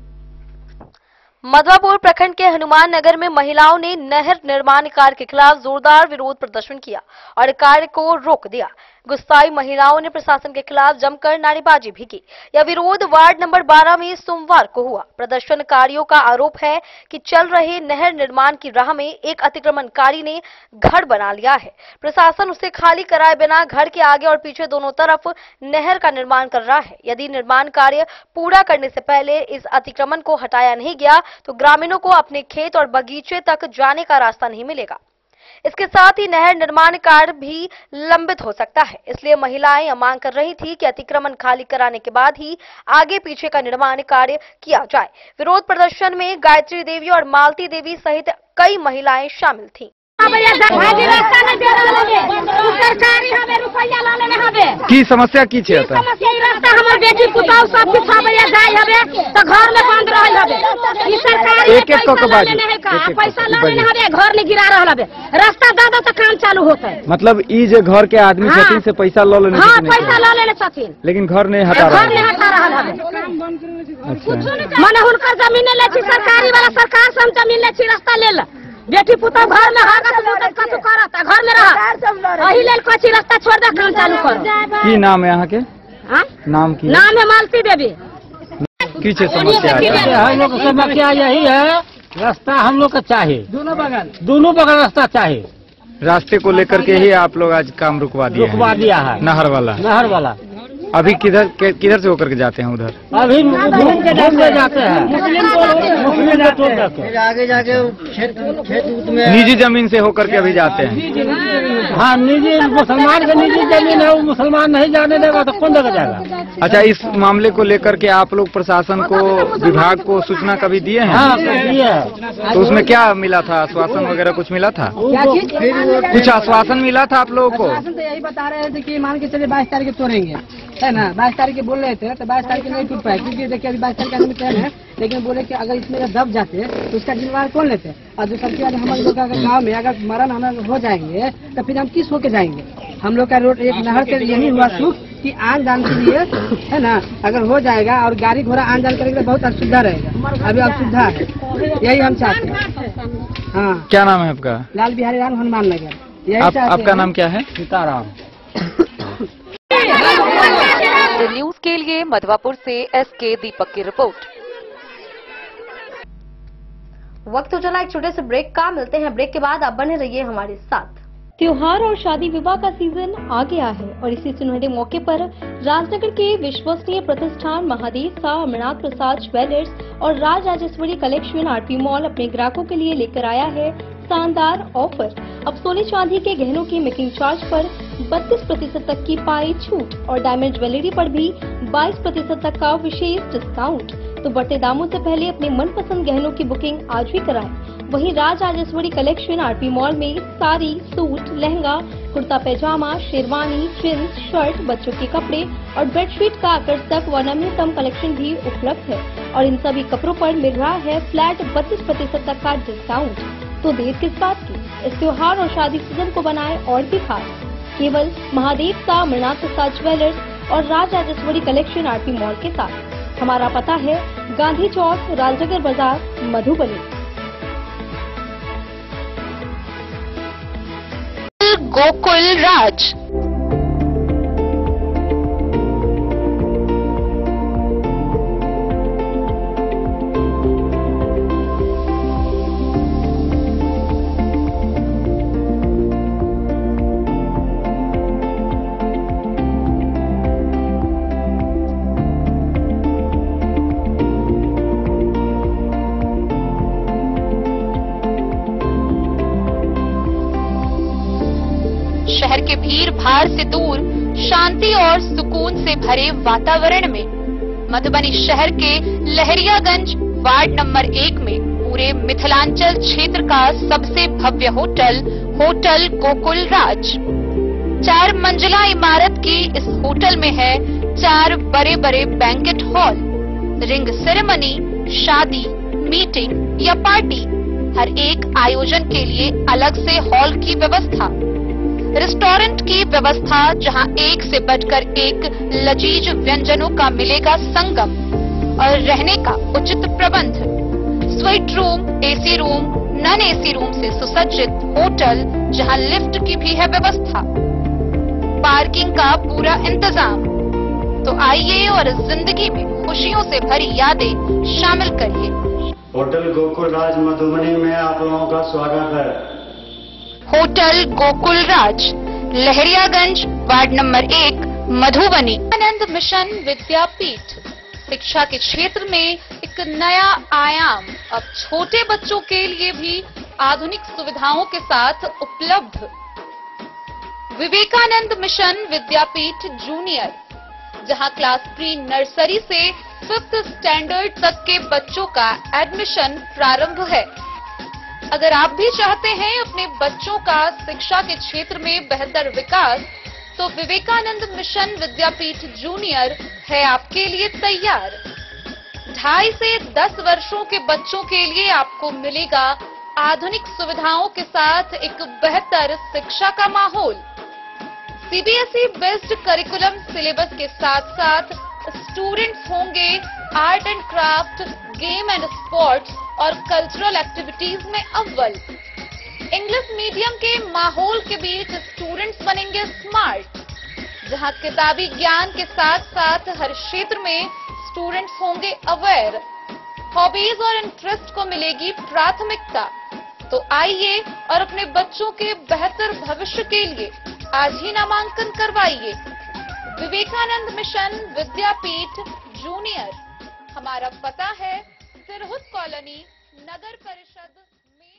मधवापुर प्रखंड के हनुमान नगर में महिलाओं ने नहर निर्माण कार्य के खिलाफ जोरदार विरोध प्रदर्शन किया और कार्य को रोक दिया। गुस्साई महिलाओं ने प्रशासन के खिलाफ जमकर नारेबाजी भी की। यह विरोध वार्ड नंबर 12 में सोमवार को हुआ। प्रदर्शनकारियों का आरोप है कि चल रहे नहर निर्माण की राह में एक अतिक्रमणकारी ने घर बना लिया है। प्रशासन उसे खाली कराए बिना घर के आगे और पीछे दोनों तरफ नहर का निर्माण कर रहा है। यदि निर्माण कार्य पूरा करने से पहले इस अतिक्रमण को हटाया नहीं गया तो ग्रामीणों को अपने खेत और बगीचे तक जाने का रास्ता नहीं मिलेगा। इसके साथ ही नहर निर्माण कार्य भी लंबित हो सकता है। इसलिए महिलाएं यह मांग कर रही थी कि अतिक्रमण खाली कराने के बाद ही आगे पीछे का निर्माण कार्य किया जाए। विरोध प्रदर्शन में गायत्री देवी और मालती देवी सहित कई महिलाएं शामिल थीं। की समस्या की छे त रास्ता हमर बेटी पुताऊ सब कुछ सबया जाय हबे त घर में बंद रहल हबे। ई सरकार एक एक को बाजी पैसा लाने हबे, घर में गिरा रहल हबे। रास्ता दादा त काम चालू होतै। मतलब ई जे घर के आदमी छथिन से पैसा ल लेने हां पैसा ल लेने छथिन, लेकिन घर नहीं हटा रहल। घर नहीं हटा रहल हबे। अच्छा माने हुनकर जमीन ले छी, सरकारी वाला सरकार से हम जमीन ले छी, रास्ता ले ल। बेटी पुता घर में कतु करत, घर में रह अही लेल कोची रास्ता छोड़ दे, काम चालू करो। की नाम है यहाँ के? नाम की? नाम है मालती देवी। की छे समस्या है? हम लोग का समस्या यही है, रास्ता हम लोग का चाहिए, दोनों बगल रास्ता चाहिए। रास्ते को लेकर के ही आप लोग आज काम रुकवा दिया है। नहर वाला अभी किधर से होकर के जाते हैं उधर? अभी घूम के जाते हैं, मुस्लिम के आगे जाके खेत में निजी जमीन से होकर के अभी जाते हैं। हाँ निजी, मुसलमान का निजी जमीन है, वो मुसलमान नहीं जाने देगा तो कौन जगह जाएगा। अच्छा, इस मामले को लेकर के आप लोग प्रशासन को, विभाग को सूचना कभी दिए हैं? हाँ दिए है। तो उसमें क्या मिला था? आश्वासन वगैरह कुछ मिला था? कुछ आश्वासन मिला था आप लोगों को? यही बता रहे थे कि मान के चलिए 22 तारीख को तोड़ेंगे, है ना। 22 तारीख के बोल रहे थे तो 22 तारीख नहीं टूट पाए, क्योंकि देखिए अभी 22 तारीख का ट्रेन है, लेकिन बोले कि अगर इसमें दब जाते तो उसका जिम्मेवार कौन लेते। और दूसरा की बात, हम लोग अगर गाँव में अगर मरण हम हो जाएंगे तो फिर हम किस होके जाएंगे। हम लोग का रोड एक नहर से यही हुआ सुख कि आन जान के लिए, है ना, अगर हो जाएगा और गाड़ी घोड़ा आन जान करेंगे तो बहुत असुविधा रहेगा। अभी असुविधा है, यही हम चाहते हैं। हाँ, क्या नाम है आपका? लाल बिहारी राम, हनुमान नगर। आपका नाम क्या है? सीताराम। न्यूज के लिए मधवापुर से एसके दीपक की रिपोर्ट। वक्त हो चला एक छोटे से ब्रेक का, मिलते हैं ब्रेक के बाद। आप बने रहिए हमारे साथ। त्योहार और शादी विवाह का सीजन आ गया है और इसी सुनहरे मौके पर राजनगर के विश्वसनीय प्रतिष्ठान महादेव सा अमरनाथ प्रसाद ज्वेलर्स और Raj Rajeshwari collection RP mall अपने ग्राहकों के लिए लेकर आया है शानदार ऑफर। अब सोने चांदी के गहनों की मेकिंग चार्ज पर 32% तक की पाई छूट और डायमंड ज्वेलरी पर भी 22% तक का विशेष डिस्काउंट। तो बढ़ते दामों से पहले अपने मनपसंद गहनों की बुकिंग आज भी कराएं। वहीं Raj Rajeshwari collection RP mall में साड़ी, सूट, लहंगा, कुर्ता पैजामा, शेरवानी, जींस, शर्ट, बच्चों के कपड़े और बेडशीट का आकर्षक व नवीनतम कलेक्शन भी उपलब्ध है और इन सभी कपड़ों पर मिल रहा है फ्लैट 32% तक का डिस्काउंट। तो देर किस बात की, इस त्योहार और शादी सीजन को बनाए और भी खास। केवल महादेव सा अमरनाथ प्रसाद ज्वेलर्स और Raj Rajeshwari collection RP mall के साथ। हमारा पता है गांधी चौक, राजनगर बाजार, मधुबनी। गोकुल राज। शहर के भीड़ भाड़ से दूर शांति और सुकून से भरे वातावरण में मधुबनी शहर के लहरियागंज वार्ड नंबर 1 में पूरे मिथिलांचल क्षेत्र का सबसे भव्य होटल होटल गोकुल राज। 4 मंजिला इमारत की इस होटल में है 4 बड़े बड़े बैंकेट हॉल, रिंग सेरेमनी, शादी, मीटिंग या पार्टी, हर एक आयोजन के लिए अलग से हॉल की व्यवस्था, रेस्टोरेंट की व्यवस्था जहां एक से बढ़कर एक लजीज व्यंजनों का मिलेगा संगम और रहने का उचित प्रबंध, suite room, AC room, non AC room से सुसज्जित होटल जहां लिफ्ट की भी है व्यवस्था, पार्किंग का पूरा इंतजाम। तो आइए और जिंदगी में खुशियों से भरी यादें शामिल करिए। होटल गोकुल राज मधुबनी में आप लोगों का स्वागत है। होटल गोकुल राज, लहरियागंज वार्ड नंबर 1, मधुबनी। आनंद मिशन विद्यापीठ शिक्षा के क्षेत्र में एक नया आयाम अब छोटे बच्चों के लिए भी आधुनिक सुविधाओं के साथ उपलब्ध। विवेकानंद मिशन विद्यापीठ जूनियर, जहां क्लास प्री नर्सरी से 5th स्टैंडर्ड तक के बच्चों का एडमिशन प्रारंभ है। अगर आप भी चाहते हैं अपने बच्चों का शिक्षा के क्षेत्र में बेहतर विकास, तो विवेकानंद मिशन विद्यापीठ जूनियर है आपके लिए तैयार। 2.5 से 10 वर्षों के बच्चों के लिए आपको मिलेगा आधुनिक सुविधाओं के साथ एक बेहतर शिक्षा का माहौल। सीबीएसई बेस्ड करिकुलम सिलेबस के साथ साथ स्टूडेंट्स होंगे art and craft, game and sports और कल्चरल एक्टिविटीज में अव्वल। इंग्लिश मीडियम के माहौल के बीच स्टूडेंट्स बनेंगे स्मार्ट, जहां किताबी ज्ञान के साथ साथ हर क्षेत्र में स्टूडेंट्स होंगे अवेयर। हॉबीज और इंटरेस्ट को मिलेगी प्राथमिकता। तो आइए और अपने बच्चों के बेहतर भविष्य के लिए आज ही नामांकन करवाइए। विवेकानंद मिशन विद्यापीठ जूनियर। हमारा पता है सिरहुत कॉलोनी, नगर परिषद में।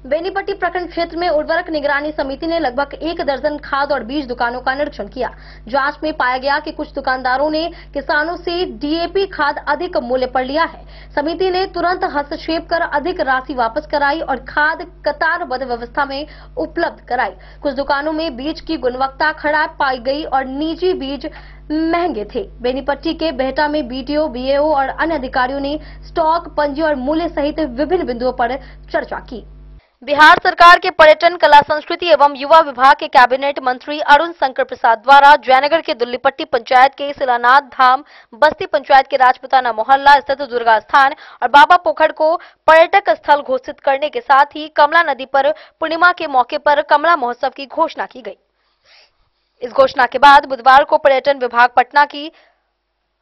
बेनीपट्टी प्रखंड क्षेत्र में उर्वरक निगरानी समिति ने लगभग 1 दर्जन खाद और बीज दुकानों का निरीक्षण किया। जांच में पाया गया कि कुछ दुकानदारों ने किसानों से डीएपी खाद अधिक मूल्य पर लिया है। समिति ने तुरंत हस्तक्षेप कर अधिक राशि वापस कराई और खाद कतारबद्ध व्यवस्था में उपलब्ध कराई। कुछ दुकानों में बीज की गुणवत्ता खराब पाई गई और निजी बीज महंगे थे। बेनीपट्टी के बेहटा में बीडीओ, बीएओ और अन्य अधिकारियों ने स्टॉक, पंजी और मूल्य सहित विभिन्न बिंदुओं पर चर्चा की। बिहार सरकार के पर्यटन, कला, संस्कृति एवं युवा विभाग के कैबिनेट मंत्री अरुण शंकर प्रसाद द्वारा जयनगर के दुल्लीपट्टी पंचायत के शिलानाथ धाम, बस्ती पंचायत के राजपुताना मोहल्ला स्थित दुर्गा स्थान और बाबा पोखर को पर्यटक स्थल घोषित करने के साथ ही कमला नदी पर पूर्णिमा के मौके पर कमला महोत्सव की घोषणा की गई। इस घोषणा के बाद बुधवार को पर्यटन विभाग पटना की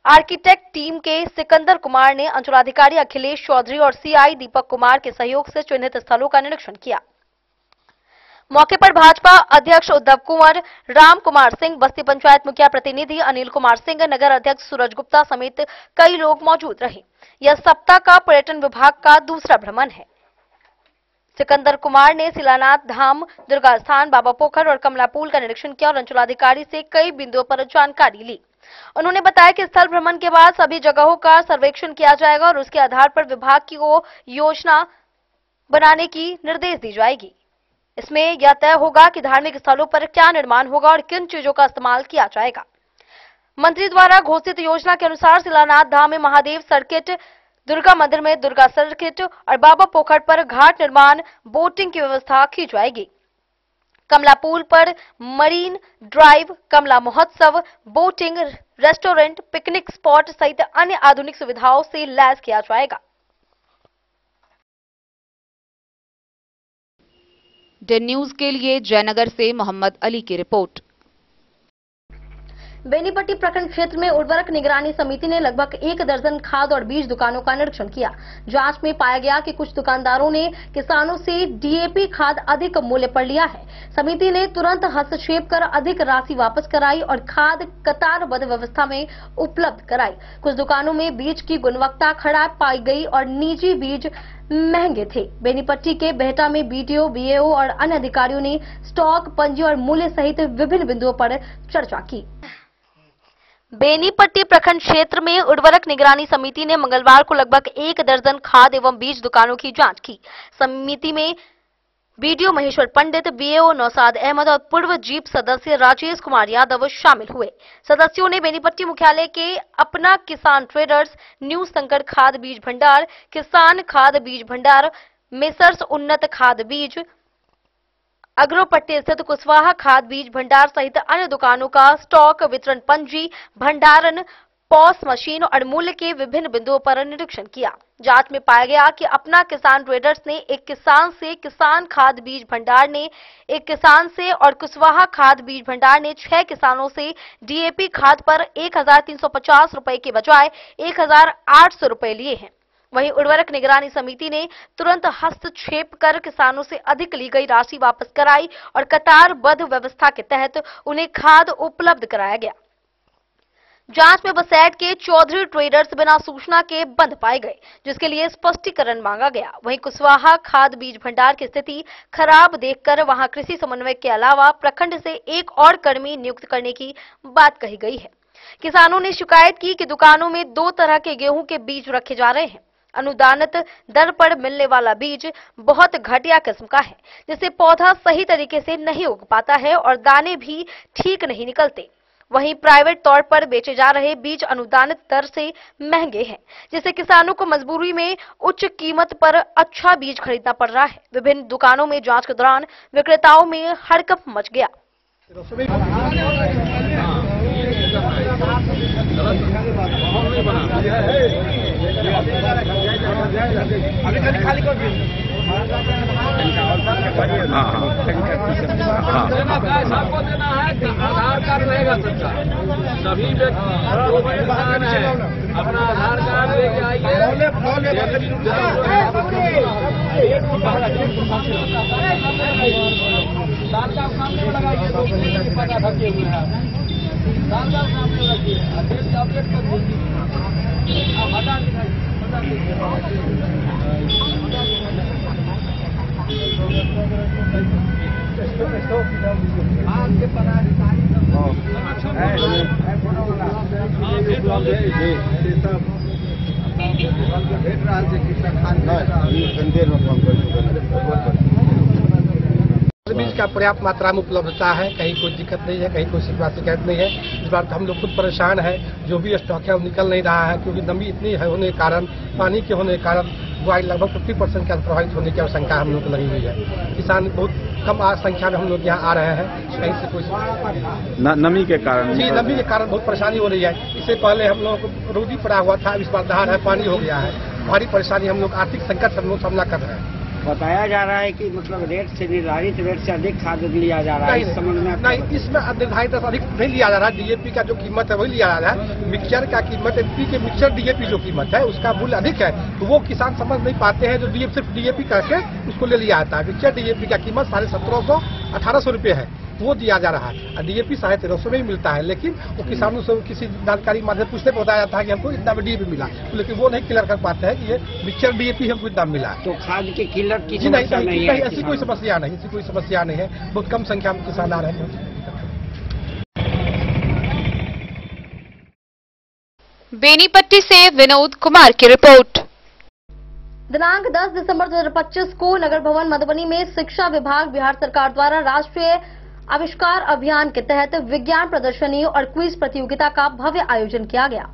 आर्किटेक्ट टीम के सिकंदर कुमार ने अंचलाधिकारी अखिलेश चौधरी और सीआई दीपक कुमार के सहयोग से चिन्हित स्थलों का निरीक्षण किया। मौके पर भाजपा अध्यक्ष उद्धव कुंवर, राम कुमार सिंह, बस्ती पंचायत मुखिया प्रतिनिधि अनिल कुमार सिंह, नगर अध्यक्ष सूरज गुप्ता समेत कई लोग मौजूद रहे। यह सप्ताह का पर्यटन विभाग का दूसरा भ्रमण है। सिकंदर कुमार ने शिलानाथ धाम, दुर्गा स्थान, बाबा पोखर और कमला पुल का निरीक्षण किया और अंचलाधिकारी से कई बिंदुओं पर जानकारी ली। उन्होंने बताया कि स्थल भ्रमण के बाद सभी जगहों का सर्वेक्षण किया जाएगा और उसके आधार पर विभाग को योजना बनाने की निर्देश दी जाएगी। इसमें यह तय होगा कि धार्मिक स्थलों पर क्या निर्माण होगा और किन चीजों का इस्तेमाल किया जाएगा। मंत्री द्वारा घोषित योजना के अनुसार शिलानाथ धाम में महादेव सर्किट, दुर्गा मंदिर में दुर्गा सर्किट और बाबा पोखर पर घाट निर्माण, बोटिंग की व्यवस्था की जाएगी। कमला पुल पर मरीन ड्राइव, कमला महोत्सव, बोटिंग, रेस्टोरेंट, पिकनिक स्पॉट सहित अन्य आधुनिक सुविधाओं से लैस किया जाएगा। डे न्यूज के लिए जयनगर से मोहम्मद अली की रिपोर्ट। बेनीपट्टी प्रखंड क्षेत्र में उर्वरक निगरानी समिति ने लगभग 1 दर्जन खाद और बीज दुकानों का निरीक्षण किया। जांच में पाया गया कि कुछ दुकानदारों ने किसानों से डीएपी खाद अधिक मूल्य पर लिया है। समिति ने तुरंत हस्तक्षेप कर अधिक राशि वापस कराई और खाद कतारबद्ध व्यवस्था में उपलब्ध कराई। कुछ दुकानों में बीज की गुणवत्ता खराब पाई गई और निजी बीज महंगे थे। बेनीपट्टी के बेहटा में बीडीओ, बीएओ और अन्य अधिकारियों ने स्टॉक, पंजी और मूल्य सहित विभिन्न बिंदुओं पर चर्चा की। बेनीपट्टी प्रखंड क्षेत्र में उर्वरक निगरानी समिति ने मंगलवार को लगभग 1 दर्जन खाद एवं बीज दुकानों की जांच की। समिति में बीडीओ महेश्वर पंडित, बीएओ नौसाद अहमद और पूर्व जीप सदस्य राजेश कुमार यादव शामिल हुए। सदस्यों ने बेनीपट्टी मुख्यालय के अपना किसान ट्रेडर्स, न्यू शंकर खाद बीज भंडार, किसान खाद बीज भंडार, मेसर्स उन्नत खाद बीज, अग्रोपट्टी स्थित कुशवाहा खाद बीज भंडार सहित अन्य दुकानों का स्टॉक, वितरण पंजी, भंडारण, पॉस मशीन और मूल्य के विभिन्न बिंदुओं पर निरीक्षण किया। जांच में पाया गया कि अपना किसान ट्रेडर्स ने एक किसान से, किसान खाद बीज भंडार ने एक किसान से और कुशवाहा खाद बीज भंडार ने 6 किसानों से डीएपी खाद पर 1350 रुपए के बजाय 1800 रुपए लिए हैं। वहीं उर्वरक निगरानी समिति ने तुरंत हस्तक्षेप कर किसानों से अधिक ली गई राशि वापस कराई और कतारबद्ध व्यवस्था के तहत उन्हें खाद उपलब्ध कराया गया। जांच में बसैट के चौधरी ट्रेडर्स बिना सूचना के बंद पाए गए, जिसके लिए स्पष्टीकरण मांगा गया। वहीं कुशवाहा खाद बीज भंडार की स्थिति खराब देखकर वहां कृषि समन्वयक के अलावा प्रखंड से एक और कर्मी नियुक्त करने की बात कही गई है। किसानों ने शिकायत की कि दुकानों में 2 तरह के गेहूं के बीज रखे जा रहे हैं। अनुदानित दर पर मिलने वाला बीज बहुत घटिया किस्म का है, जिससे पौधा सही तरीके से नहीं उग पाता है और दाने भी ठीक नहीं निकलते। वहीं प्राइवेट तौर पर बेचे जा रहे बीज अनुदानित दर से महंगे हैं, जिससे किसानों को मजबूरी में उच्च कीमत पर अच्छा बीज खरीदना पड़ रहा है। विभिन्न दुकानों में जांच के दौरान विक्रेताओं में हड़कंप मच गया। खाली कर सबको देना है। आधार कार्ड रहेगा सबका, सभी इंसान है, अपना आधार कार्ड लेके आइए। साल का सामने लगाइए, पता ढके हुए हैं, साल का सामने रखिए, अपडेट कर दीजिए। हटा बीज का पर्याप्त मात्रा में उपलब्धता है, कहीं कोई दिक्कत नहीं है, कहीं कोई शिकायत नहीं है। इस बार हम लोग खुद परेशान है, जो भी स्टॉक है वो निकल नहीं रहा है, क्योंकि नमी इतनी है होने के कारण, पानी के होने के कारण बुआई लगभग 50% के प्रभावित होने की आशंका हम लोग को लगी हुई है। किसान बहुत कम संख्या में हम लोग यहाँ आ रहे हैं, कहीं से कोई नमी के कारण। जी, नमी के कारण बहुत परेशानी हो रही है। इससे पहले हम लोग को रोदी पड़ा हुआ था, इस बार दहाड़ है, पानी हो गया है, भारी परेशानी, हम लोग आर्थिक संकट से हम लोग सामना कर रहे हैं। बताया जा रहा है कि मतलब रेट से निर्धारित रेट से अधिक खाद लिया जा रहा है, इस संबंध में नहीं, इसमें निर्धारित अधिक नहीं लिया जा रहा है। डीएपी का जो कीमत है वही लिया जा रहा है। मिक्सचर का कीमत, एमपी के मिक्सचर डीएपी जो कीमत है उसका मूल्य अधिक है, तो वो किसान समझ नहीं पाते हैं। जो सिर्फ डीएपी करके उसको ले लिया जाता है। मिक्सचर डीएपी का कीमत 1750 1800 रुपये है, वो दिया जा रहा है, और डीएपी 1350 में ही मिलता है। लेकिन वो किसानों से किसी जानकारी माध्यम पूछते बताया जाता है कि हमको इतना में डीएपी मिला, लेकिन वो नहीं क्लियर कर पाते हैं कि ये मिक्सचर डीएपी हमको इतना मिला। तो खाद की किल्लत की समस्या नहीं है, ऐसी कोई समस्या नहीं, ऐसी कोई समस्या नहीं है। बहुत कम संख्या में किसान आ रहे हैं। बेनीपट्टी से विनोद कुमार की रिपोर्ट। दिनांक 10 दिसंबर 2025 को नगर भवन मधुबनी में शिक्षा विभाग बिहार सरकार द्वारा राष्ट्रीय आविष्कार अभियान के तहत विज्ञान प्रदर्शनी और क्विज प्रतियोगिता का भव्य आयोजन किया गया।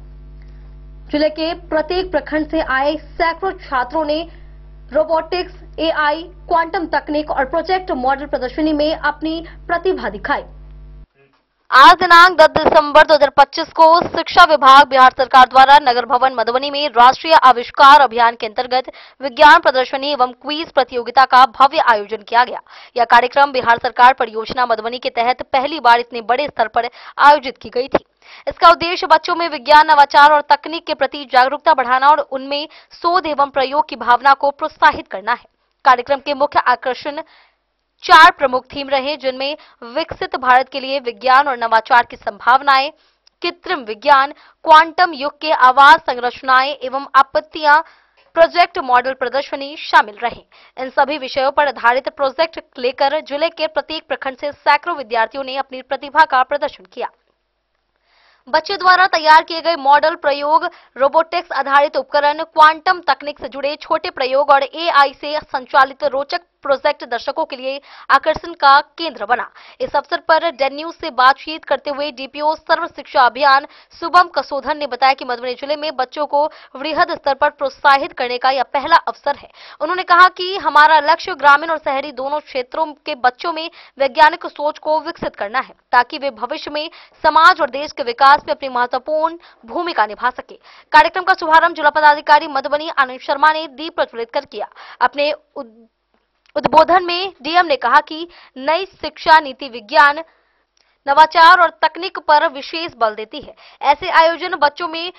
जिले के प्रत्येक प्रखंड से आए सैकड़ों छात्रों ने रोबोटिक्स, एआई, क्वांटम तकनीक और प्रोजेक्ट मॉडल प्रदर्शनी में अपनी प्रतिभा दिखाई। आज दिनांक 10 दिसंबर 2025 को शिक्षा विभाग बिहार सरकार द्वारा नगर भवन मधुबनी में राष्ट्रीय आविष्कार अभियान के अंतर्गत विज्ञान प्रदर्शनी एवं क्विज प्रतियोगिता का भव्य आयोजन किया गया। यह कार्यक्रम बिहार सरकार परियोजना मधुबनी के तहत पहली बार इतने बड़े स्तर पर आयोजित की गई थी। इसका उद्देश्य बच्चों में विज्ञान, नवाचार और तकनीक के प्रति जागरूकता बढ़ाना और उनमें शोध एवं प्रयोग की भावना को प्रोत्साहित करना है। कार्यक्रम के मुख्य आकर्षण 4 प्रमुख थीम रहे, जिनमें विकसित भारत के लिए विज्ञान और नवाचार की संभावनाएं, कृत्रिम विज्ञान, क्वांटम युग के आवास संरचनाएं एवं आपत्तियां, प्रोजेक्ट मॉडल प्रदर्शनी शामिल रहे। इन सभी विषयों पर आधारित प्रोजेक्ट लेकर जिले के प्रत्येक प्रखंड से सैकड़ों विद्यार्थियों ने अपनी प्रतिभा का प्रदर्शन किया। बच्चों द्वारा तैयार किए गए मॉडल प्रयोग, रोबोटिक्स आधारित उपकरण, क्वांटम तकनीक से जुड़े छोटे प्रयोग और एआई से संचालित रोचक प्रोजेक्ट दर्शकों के लिए आकर्षण का केंद्र बना। इस अवसर पर डेन न्यूज से बातचीत करते हुए डीपीओ सर्व शिक्षा अभियान शुभम कसोधन ने बताया कि मधुबनी जिले में बच्चों को वृहद स्तर पर प्रोत्साहित करने का यह पहला अवसर है। उन्होंने कहा कि हमारा लक्ष्य ग्रामीण और शहरी दोनों क्षेत्रों के बच्चों में वैज्ञानिक सोच को विकसित करना है, ताकि वे भविष्य में समाज और देश के विकास में अपनी महत्वपूर्ण भूमिका निभा सके। कार्यक्रम का शुभारंभ जिला पदाधिकारी मधुबनी आनंद शर्मा ने दीप प्रज्वलित कर किया। अपने उद्बोधन में डीएम ने कहा कि नई शिक्षा नीति विज्ञान, नवाचार और तकनीक पर विशेष बल देती है। ऐसे आयोजन बच्चों में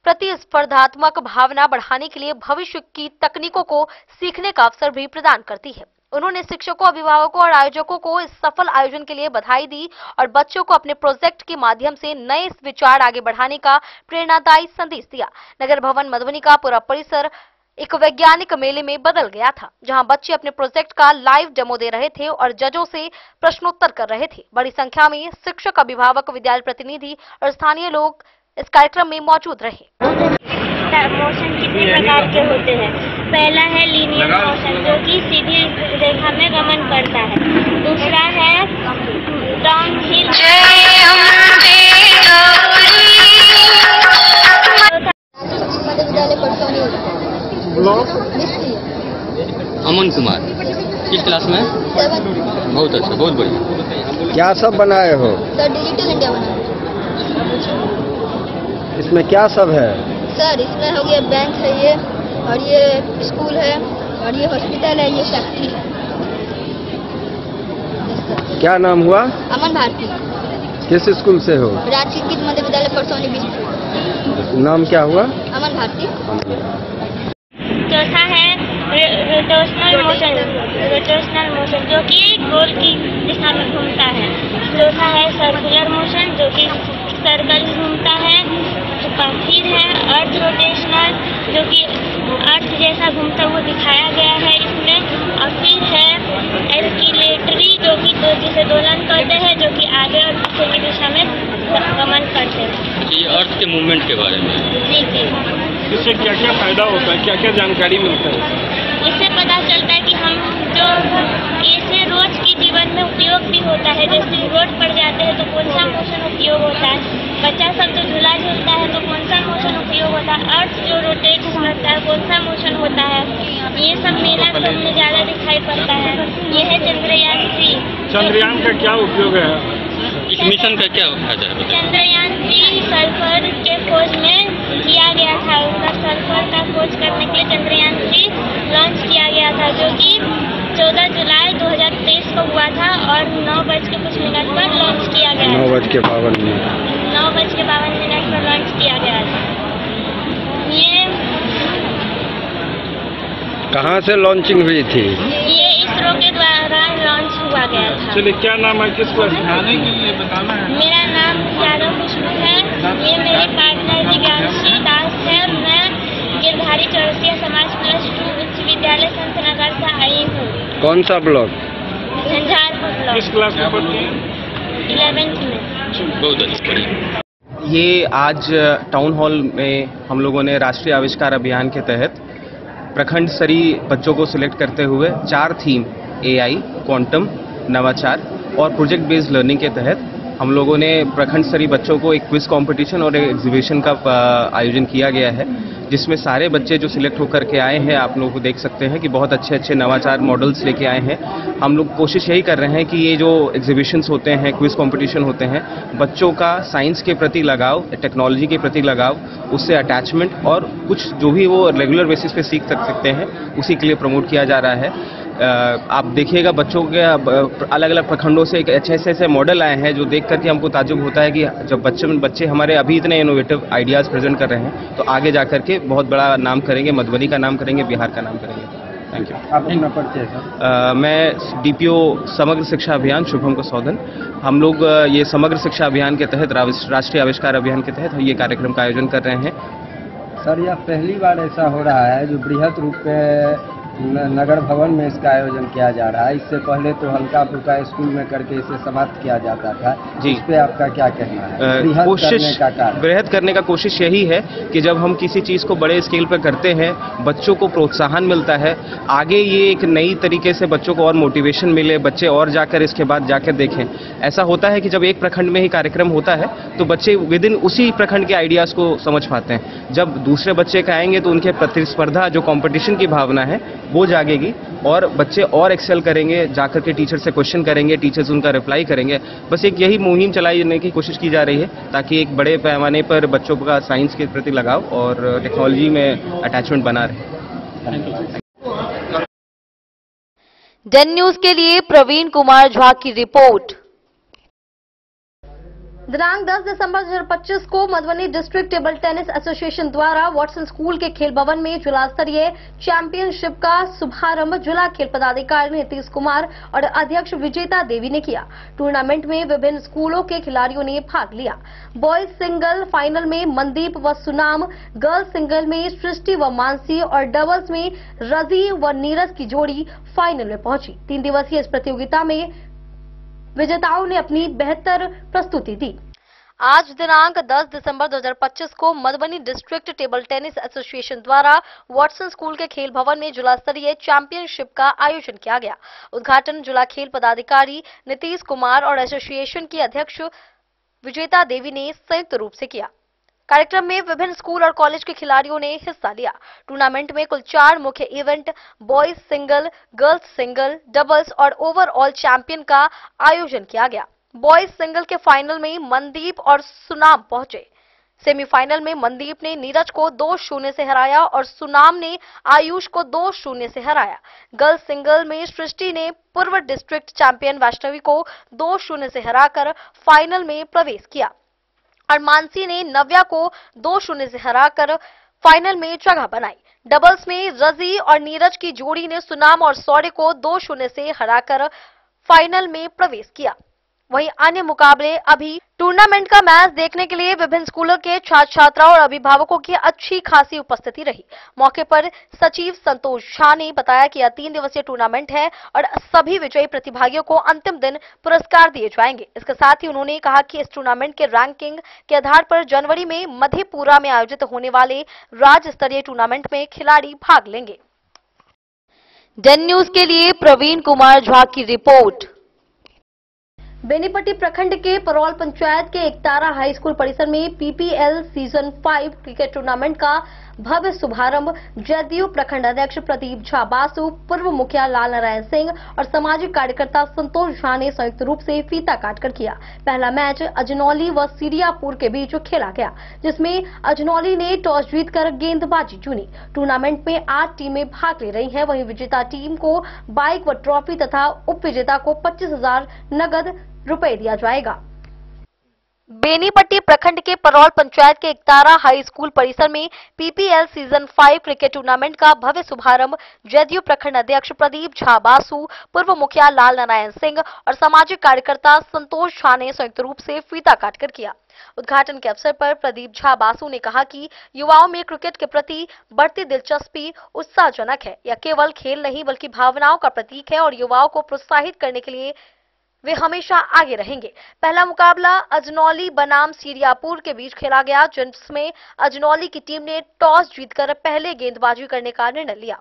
प्रतिस्पर्धात्मक भावना बढ़ाने के लिए भविष्य की तकनीकों को सीखने का अवसर भी प्रदान करती है। उन्होंने शिक्षकों, अभिभावकों और आयोजकों को इस सफल आयोजन के लिए बधाई दी और बच्चों को अपने प्रोजेक्ट के माध्यम से नए विचार आगे बढ़ाने का प्रेरणादायी संदेश दिया। नगर भवन मधुबनी का पूरा परिसर एक वैज्ञानिक मेले में बदल गया था, जहां बच्चे अपने प्रोजेक्ट का लाइव डेमो दे रहे थे और जजों से प्रश्नोत्तर कर रहे थे। बड़ी संख्या में शिक्षक, अभिभावक, विद्यालय प्रतिनिधि और स्थानीय लोग इस कार्यक्रम में मौजूद रहे। मोशन कितने प्रकार के होते हैं? पहला है लीनियर मोशन, जो कि सीधी रेखा में गमन करता है। दूसरा है डाउनहिल, अमन कुमार। किस क्लास में? 7। बहुत अच्छा, बहुत बढ़िया। क्या सब बनाए हो? सर डिजिटल इंडिया बनाए। इसमें क्या सब है? सर इसमें हो गया बैंक है ये, और ये स्कूल है, और ये हॉस्पिटल है, ये फैक्ट्री है। क्या नाम हुआ? अमन भारती। किस स्कूल से हो? राजकीय मध्य विद्यालय परसौनी बिजली। नाम क्या हुआ? अमन भारती। चौथा है रोटेशनल मोशन, जो कि गोल की दिशा में घूमता है। चौथा है सर्कुलर मोशन, जो कि सर्कल घूमता है। फिर है अर्थ रोटेशनल, जो कि अर्थ जैसा घूमता हुआ दिखाया गया है इसमें। और फिर है एस्किलेटरी जो कि जिसे दोलन कहते हैं, जो कि आगे और पीछे की दिशा में गमन करते हैं। ये अर्थ के मूवमेंट के बारे में। जी जी। इससे क्या क्या फायदा होता है, क्या क्या जानकारी मिलता है? इससे पता चलता है कि हम जो इससे रोज की जीवन में उपयोग भी होता है, जैसे रोड पर जाते हैं तो कौन सा मोशन उपयोग होता है, बच्चा सब जो झूला झूलता है तो कौन सा मोशन उपयोग होता है, अर्थ जो रोटेट करता है कौन सा मोशन होता है, ये सब मेला ग्रह में ज्यादा दिखाई पड़ता है। ये है चंद्रयान 3। चंद्रयान का क्या उपयोग है? इस मिशन का क्या फायदा है? चंद्रयान 3 सल्फर के खोज में किया गया था। उसका सल्फर का खोज करने के लिए चंद्रयान 3 लॉन्च किया गया था, जो कि 14 जुलाई 2023 को हुआ था और 9:00 पर लॉन्च किया गया। 9:52 पर लॉन्च किया गया था। ये कहाँ से लॉन्चिंग हुई थी? ये इसरो के द्वारा लॉन्च हुआ गया था। चलिए, क्या नाम है, किस पर सिखाने के लिए बताना है? मेरा नाम यादव खुशबू है। ये मेरे पार्टनर दिव्यांशी दास है। मैं गिरधारी चौरसिया समाज +2 उच्च विद्यालय संत नगर से आई हूँ। कौन सा ब्लॉक? झंझारपुर ब्लॉक। किस क्लास में पढ़ती हैं? 11th में। बहुत अच्छा। ये आज टाउन हॉल में हम लोगों ने राष्ट्रीय आविष्कार अभियान के तहत प्रखंड स्तरीय बच्चों को सिलेक्ट करते हुए 4 थीम AI, क्वांटम, नवाचार और प्रोजेक्ट बेस्ड लर्निंग के तहत हम लोगों ने प्रखंड स्तरीय बच्चों को एक क्विज कंपटीशन और एक एग्जीबिशन का आयोजन किया गया है, जिसमें सारे बच्चे जो सिलेक्ट होकर के आए हैं, आप लोग देख सकते हैं कि बहुत अच्छे अच्छे नवाचार मॉडल्स लेके आए हैं। हम लोग कोशिश यही कर रहे हैं कि ये जो एग्जीबिशंस होते हैं, क्विज कंपटीशन होते हैं, बच्चों का साइंस के प्रति लगाव, टेक्नोलॉजी के प्रति लगाव, उससे अटैचमेंट और कुछ जो भी वो रेगुलर बेसिस पे सीख सकते हैं, उसी के लिए प्रमोट किया जा रहा है। आप देखिएगा बच्चों के अलग अलग प्रखंडों से एक अच्छे ऐसे मॉडल आए हैं, जो देख करके हमको ताज्जुब होता है कि जब बच्चे हमारे अभी इतने इनोवेटिव आइडियाज़ प्रेजेंट कर रहे हैं, तो आगे जा करके बहुत बड़ा नाम करेंगे, मधुबनी का नाम करेंगे, बिहार का नाम करेंगे। Thank you. आप अपना परिचय सर? मैं DPO समग्र शिक्षा अभियान शुभम कसौदन। हम लोग ये समग्र शिक्षा अभियान के तहत, राष्ट्रीय आविष्कार अभियान के तहत ये कार्यक्रम का आयोजन कर रहे हैं। सर, यह पहली बार ऐसा हो रहा है जो बृहद रूप में नगर भवन में इसका आयोजन किया जा रहा है। इससे पहले तो हल्का फुल्का स्कूल में करके इसे समाप्त किया जाता था जी। इस पे आपका क्या कहना है? बृहद करने का कोशिश यही है कि जब हम किसी चीज़ को बड़े स्केल पर करते हैं, बच्चों को प्रोत्साहन मिलता है, आगे ये एक नई तरीके से बच्चों को और मोटिवेशन मिले, बच्चे और जाकर इसके बाद जाकर देखें। ऐसा होता है कि जब एक प्रखंड में ही कार्यक्रम होता है तो बच्चे विद इन उसी प्रखंड के आइडियाज़ को समझ पाते हैं। जब दूसरे बच्चे का आएंगे तो उनके प्रतिस्पर्धा, जो कॉम्पिटिशन की भावना है, वो जागेगी और बच्चे और एक्सेल करेंगे, जाकर के टीचर से क्वेश्चन करेंगे, टीचर्स उनका रिप्लाई करेंगे। बस एक यही मुहिम चलाने की कोशिश की जा रही है, ताकि एक बड़े पैमाने पर बच्चों का साइंस के प्रति लगाव और टेक्नोलॉजी में अटैचमेंट बना रहे। डन न्यूज के लिए प्रवीण कुमार झा की रिपोर्ट। दिनांक 10 दिसंबर 2025 को Madhubani district table tennis association द्वारा वॉटसन स्कूल के खेल भवन में जिला स्तरीय चैंपियनशिप का शुभारंभ जिला खेल पदाधिकारी नीतीश कुमार और अध्यक्ष विजेता देवी ने किया। टूर्नामेंट में विभिन्न स्कूलों के खिलाड़ियों ने भाग लिया। बॉयज सिंगल फाइनल में मनदीप व सुनाम, गर्ल्स सिंगल में सृष्टि व मानसी और डबल्स में रजी व नीरज की जोड़ी फाइनल में पहुंची। 3 दिवसीय इस प्रतियोगिता में विजेताओं ने अपनी बेहतर प्रस्तुति दी। आज दिनांक 10 दिसंबर 2025 को Madhubani district table tennis association द्वारा वॉटसन स्कूल के खेल भवन में जिला स्तरीय चैंपियनशिप का आयोजन किया गया। उद्घाटन जिला खेल पदाधिकारी नीतीश कुमार और एसोसिएशन की अध्यक्ष विजेता देवी ने संयुक्त रूप से किया। कार्यक्रम में विभिन्न स्कूल और कॉलेज के खिलाड़ियों ने हिस्सा लिया। टूर्नामेंट में कुल 4 मुख्य event boys single, girls single, doubles और ओवरऑल चैंपियन का आयोजन किया गया। बॉयज सिंगल के फाइनल में मनदीप और सुनाम पहुंचे। सेमीफाइनल में मनदीप ने नीरज को 2-0 से हराया और सुनाम ने आयुष को 2-0 से हराया। गर्ल्स सिंगल में सृष्टि ने पूर्व डिस्ट्रिक्ट चैंपियन वैष्णवी को 2-0 से हराकर फाइनल में प्रवेश किया और मानसी ने नव्या को 2-0 से हराकर फाइनल में जगह बनाई। डबल्स में रजी और नीरज की जोड़ी ने सुनाम और सौर्य को 2-0 से हराकर फाइनल में प्रवेश किया। वहीं अन्य मुकाबले अभी टूर्नामेंट का मैच देखने के लिए विभिन्न स्कूलों के छात्र छात्राओं और अभिभावकों की अच्छी खासी उपस्थिति रही। मौके पर सचिव संतोष झा ने बताया कि यह 3 दिवसीय टूर्नामेंट है और सभी विजयी प्रतिभागियों को अंतिम दिन पुरस्कार दिए जाएंगे। इसके साथ ही उन्होंने कहा कि इस टूर्नामेंट के रैंकिंग के आधार पर जनवरी में मधेपुरा में आयोजित होने वाले राज्य स्तरीय टूर्नामेंट में खिलाड़ी भाग लेंगे। डन न्यूज के लिए प्रवीण कुमार झा की रिपोर्ट। बेनीपट्टी प्रखंड के परौल पंचायत के एकतारा हाई स्कूल परिसर में पीपीएल सीजन 5 क्रिकेट टूर्नामेंट का भव्य शुभारंभ जदयू प्रखंड अध्यक्ष प्रदीप झा बासु, पूर्व मुखिया लाल नारायण सिंह और सामाजिक कार्यकर्ता संतोष झा ने संयुक्त रूप से फीता काटकर किया। पहला मैच अजनौली व सीरियापुर के बीच खेला गया, जिसमें अजनौली ने टॉस जीतकर गेंदबाजी चुनी। टूर्नामेंट में 8 टीमें भाग ले रही हैं। वहीं विजेता टीम को बाइक व ट्रॉफी तथा उप विजेता को 25,000 नगद रुपए दिया जाएगा। बेनीपट्टी प्रखंड के परौल पंचायत के एकतारा हाई स्कूल परिसर में पीपीएल सीजन 5 क्रिकेट टूर्नामेंट का भव्य शुभारंभ जदयू प्रखंड अध्यक्ष प्रदीप झा बासु, पूर्व मुखिया लाल नारायण सिंह और सामाजिक कार्यकर्ता संतोष झा ने संयुक्त रूप से फीता काटकर किया। उद्घाटन के अवसर पर प्रदीप झा बासु ने कहा कि युवाओं में क्रिकेट के प्रति बढ़ती दिलचस्पी उत्साहजनक है। यह केवल खेल नहीं बल्कि भावनाओं का प्रतीक है और युवाओं को प्रोत्साहित करने के लिए वे हमेशा आगे रहेंगे। पहला मुकाबला अजनौली बनाम सीरियापुर के बीच खेला गया, जिसमें अजनौली की टीम ने टॉस जीतकर पहले गेंदबाजी करने का निर्णय लिया।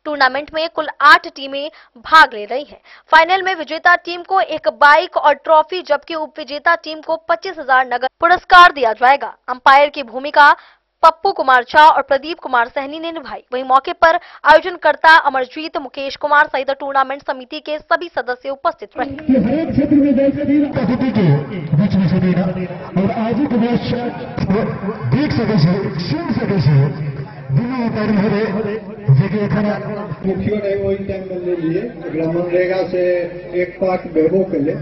टूर्नामेंट में कुल 8 टीमें भाग ले रही हैं। फाइनल में विजेता टीम को एक बाइक और ट्रॉफी जबकि उपविजेता टीम को 25,000 नगद पुरस्कार दिया जाएगा। अंपायर की भूमिका पप्पू कुमार झा और प्रदीप कुमार सहनी ने निभाई। वहीं मौके पर आयोजनकर्ता अमरजीत, मुकेश कुमार सहित टूर्नामेंट समिति के सभी सदस्य उपस्थित रहे। हर एक क्षेत्र में जैसे भी प्रकृति के बीच में से देना और आज ही प्रदेश देख सके छे, सुन सके छे, दुनिया उतारी हरे जगह खरा मुखियो ने वही टाइम में ले लिए। मनरेगा से एक पार्ट बेबो के ले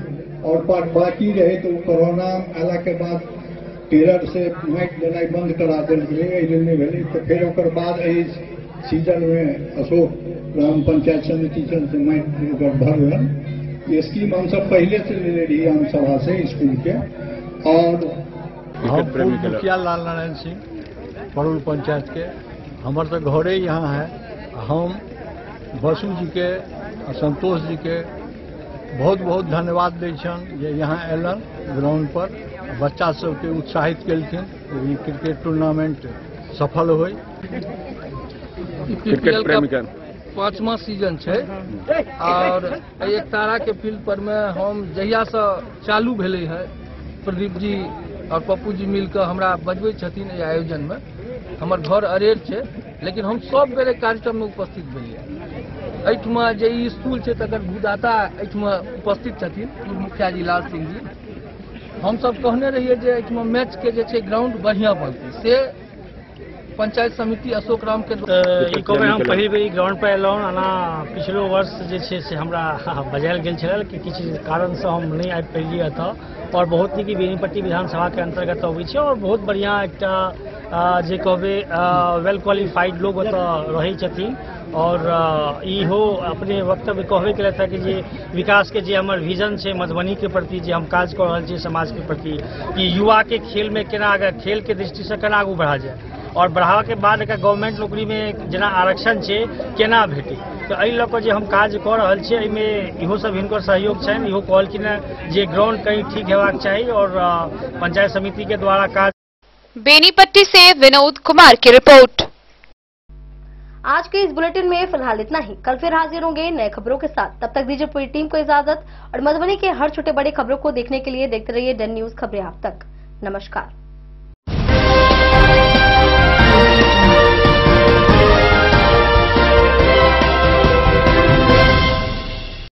और पार्ट बाकी रहे तो कोरोना आला के बाद टेरर से माइक देना बंद करा देने तो फिर ओकर बाद सीजन में अशोक ग्राम पंचायत समिति से माइक भर ये स्कीम हम सब पहले से ले रही आम सभा से स्कूल के। और हम मुखिया लाल नारायण सिंह परौल पंचायत के, हमारे तो घरे यहाँ है। हम बसु जी के संतोष जी के बहुत बहुत धन्यवाद दै छन जे यहाँ एलन ग्राउंड पर बच्चा सबके उत्साहित केलखिन। क्रिकेट टूर्नामेंट सफल होय। क्रिकेट प्रेमी का 5वां सीजन है और एकतारा के फील्ड पर में हम जहिया से चालू भेले है, प्रदीप जी और पप्पू जी मिलकर हमरा बजबै छथिन। एहि आयोजन में हमर घर अरेर है, लेकिन हम सब बेरे कार्यक्रम में उपस्थित भेलिए। एहिठमा जे ई स्कूल है तकर भूदाता एहिठमा उपस्थित छथिन, पूर्व मुखिया जी लाल सिंह जी। हम सब कहने रहिए जे एहिठमा मैच के जे छै ग्राउंड बढ़िया बनतै, से पंचायत समिति अशोक राम के हम पहिल बेर ग्राउंड पर एलहुँ। आना पिछलो वर्ष जे छै से हमरा बजायल गेल छल कि किछु कारण से हम नहीं आबि पेलियै एतऽ, और बहुत नीक बेनीपट्टी विधानसभा के अंतर्गत अबै छै और बहुत बढ़िया एकटा जे कहबै वेल क्वालिफाइड लोग ओतऽ रहै छथिन। और इहो अपने वक्तव्य कहबे केलथि है कि जे विकास के जे हमर विजन है मधुबनी के प्रति जे हम काज कर रहल छी समाज के प्रति, कि युवा के खेल में केना आगे खेल के दृष्टि से केना आगू बढ़ा जाए और बढ़ावा के बाद एक गवर्नमेंट नौकरी में जेना आरक्षण है केना भेटे। तो एहि लऽ कऽ जे हम काज कर रहल छी, एहिमे इहो सब हिनकर सहयोग छनि। इहो कहलखिन जे ग्राउंड कहीं ठीक हेबाक चाही और पंचायत समिति के द्वारा काज। बेनीपट्टी से विनोद कुमार की रिपोर्ट। आज के इस बुलेटिन में फिलहाल इतना ही। कल फिर हाजिर होंगे नए खबरों के साथ। तब तक दीजिए पूरी टीम को इजाजत और मधुबनी के हर छोटे बड़े खबरों को देखने के लिए देखते रहिए डन न्यूज खबरें आप तक। नमस्कार।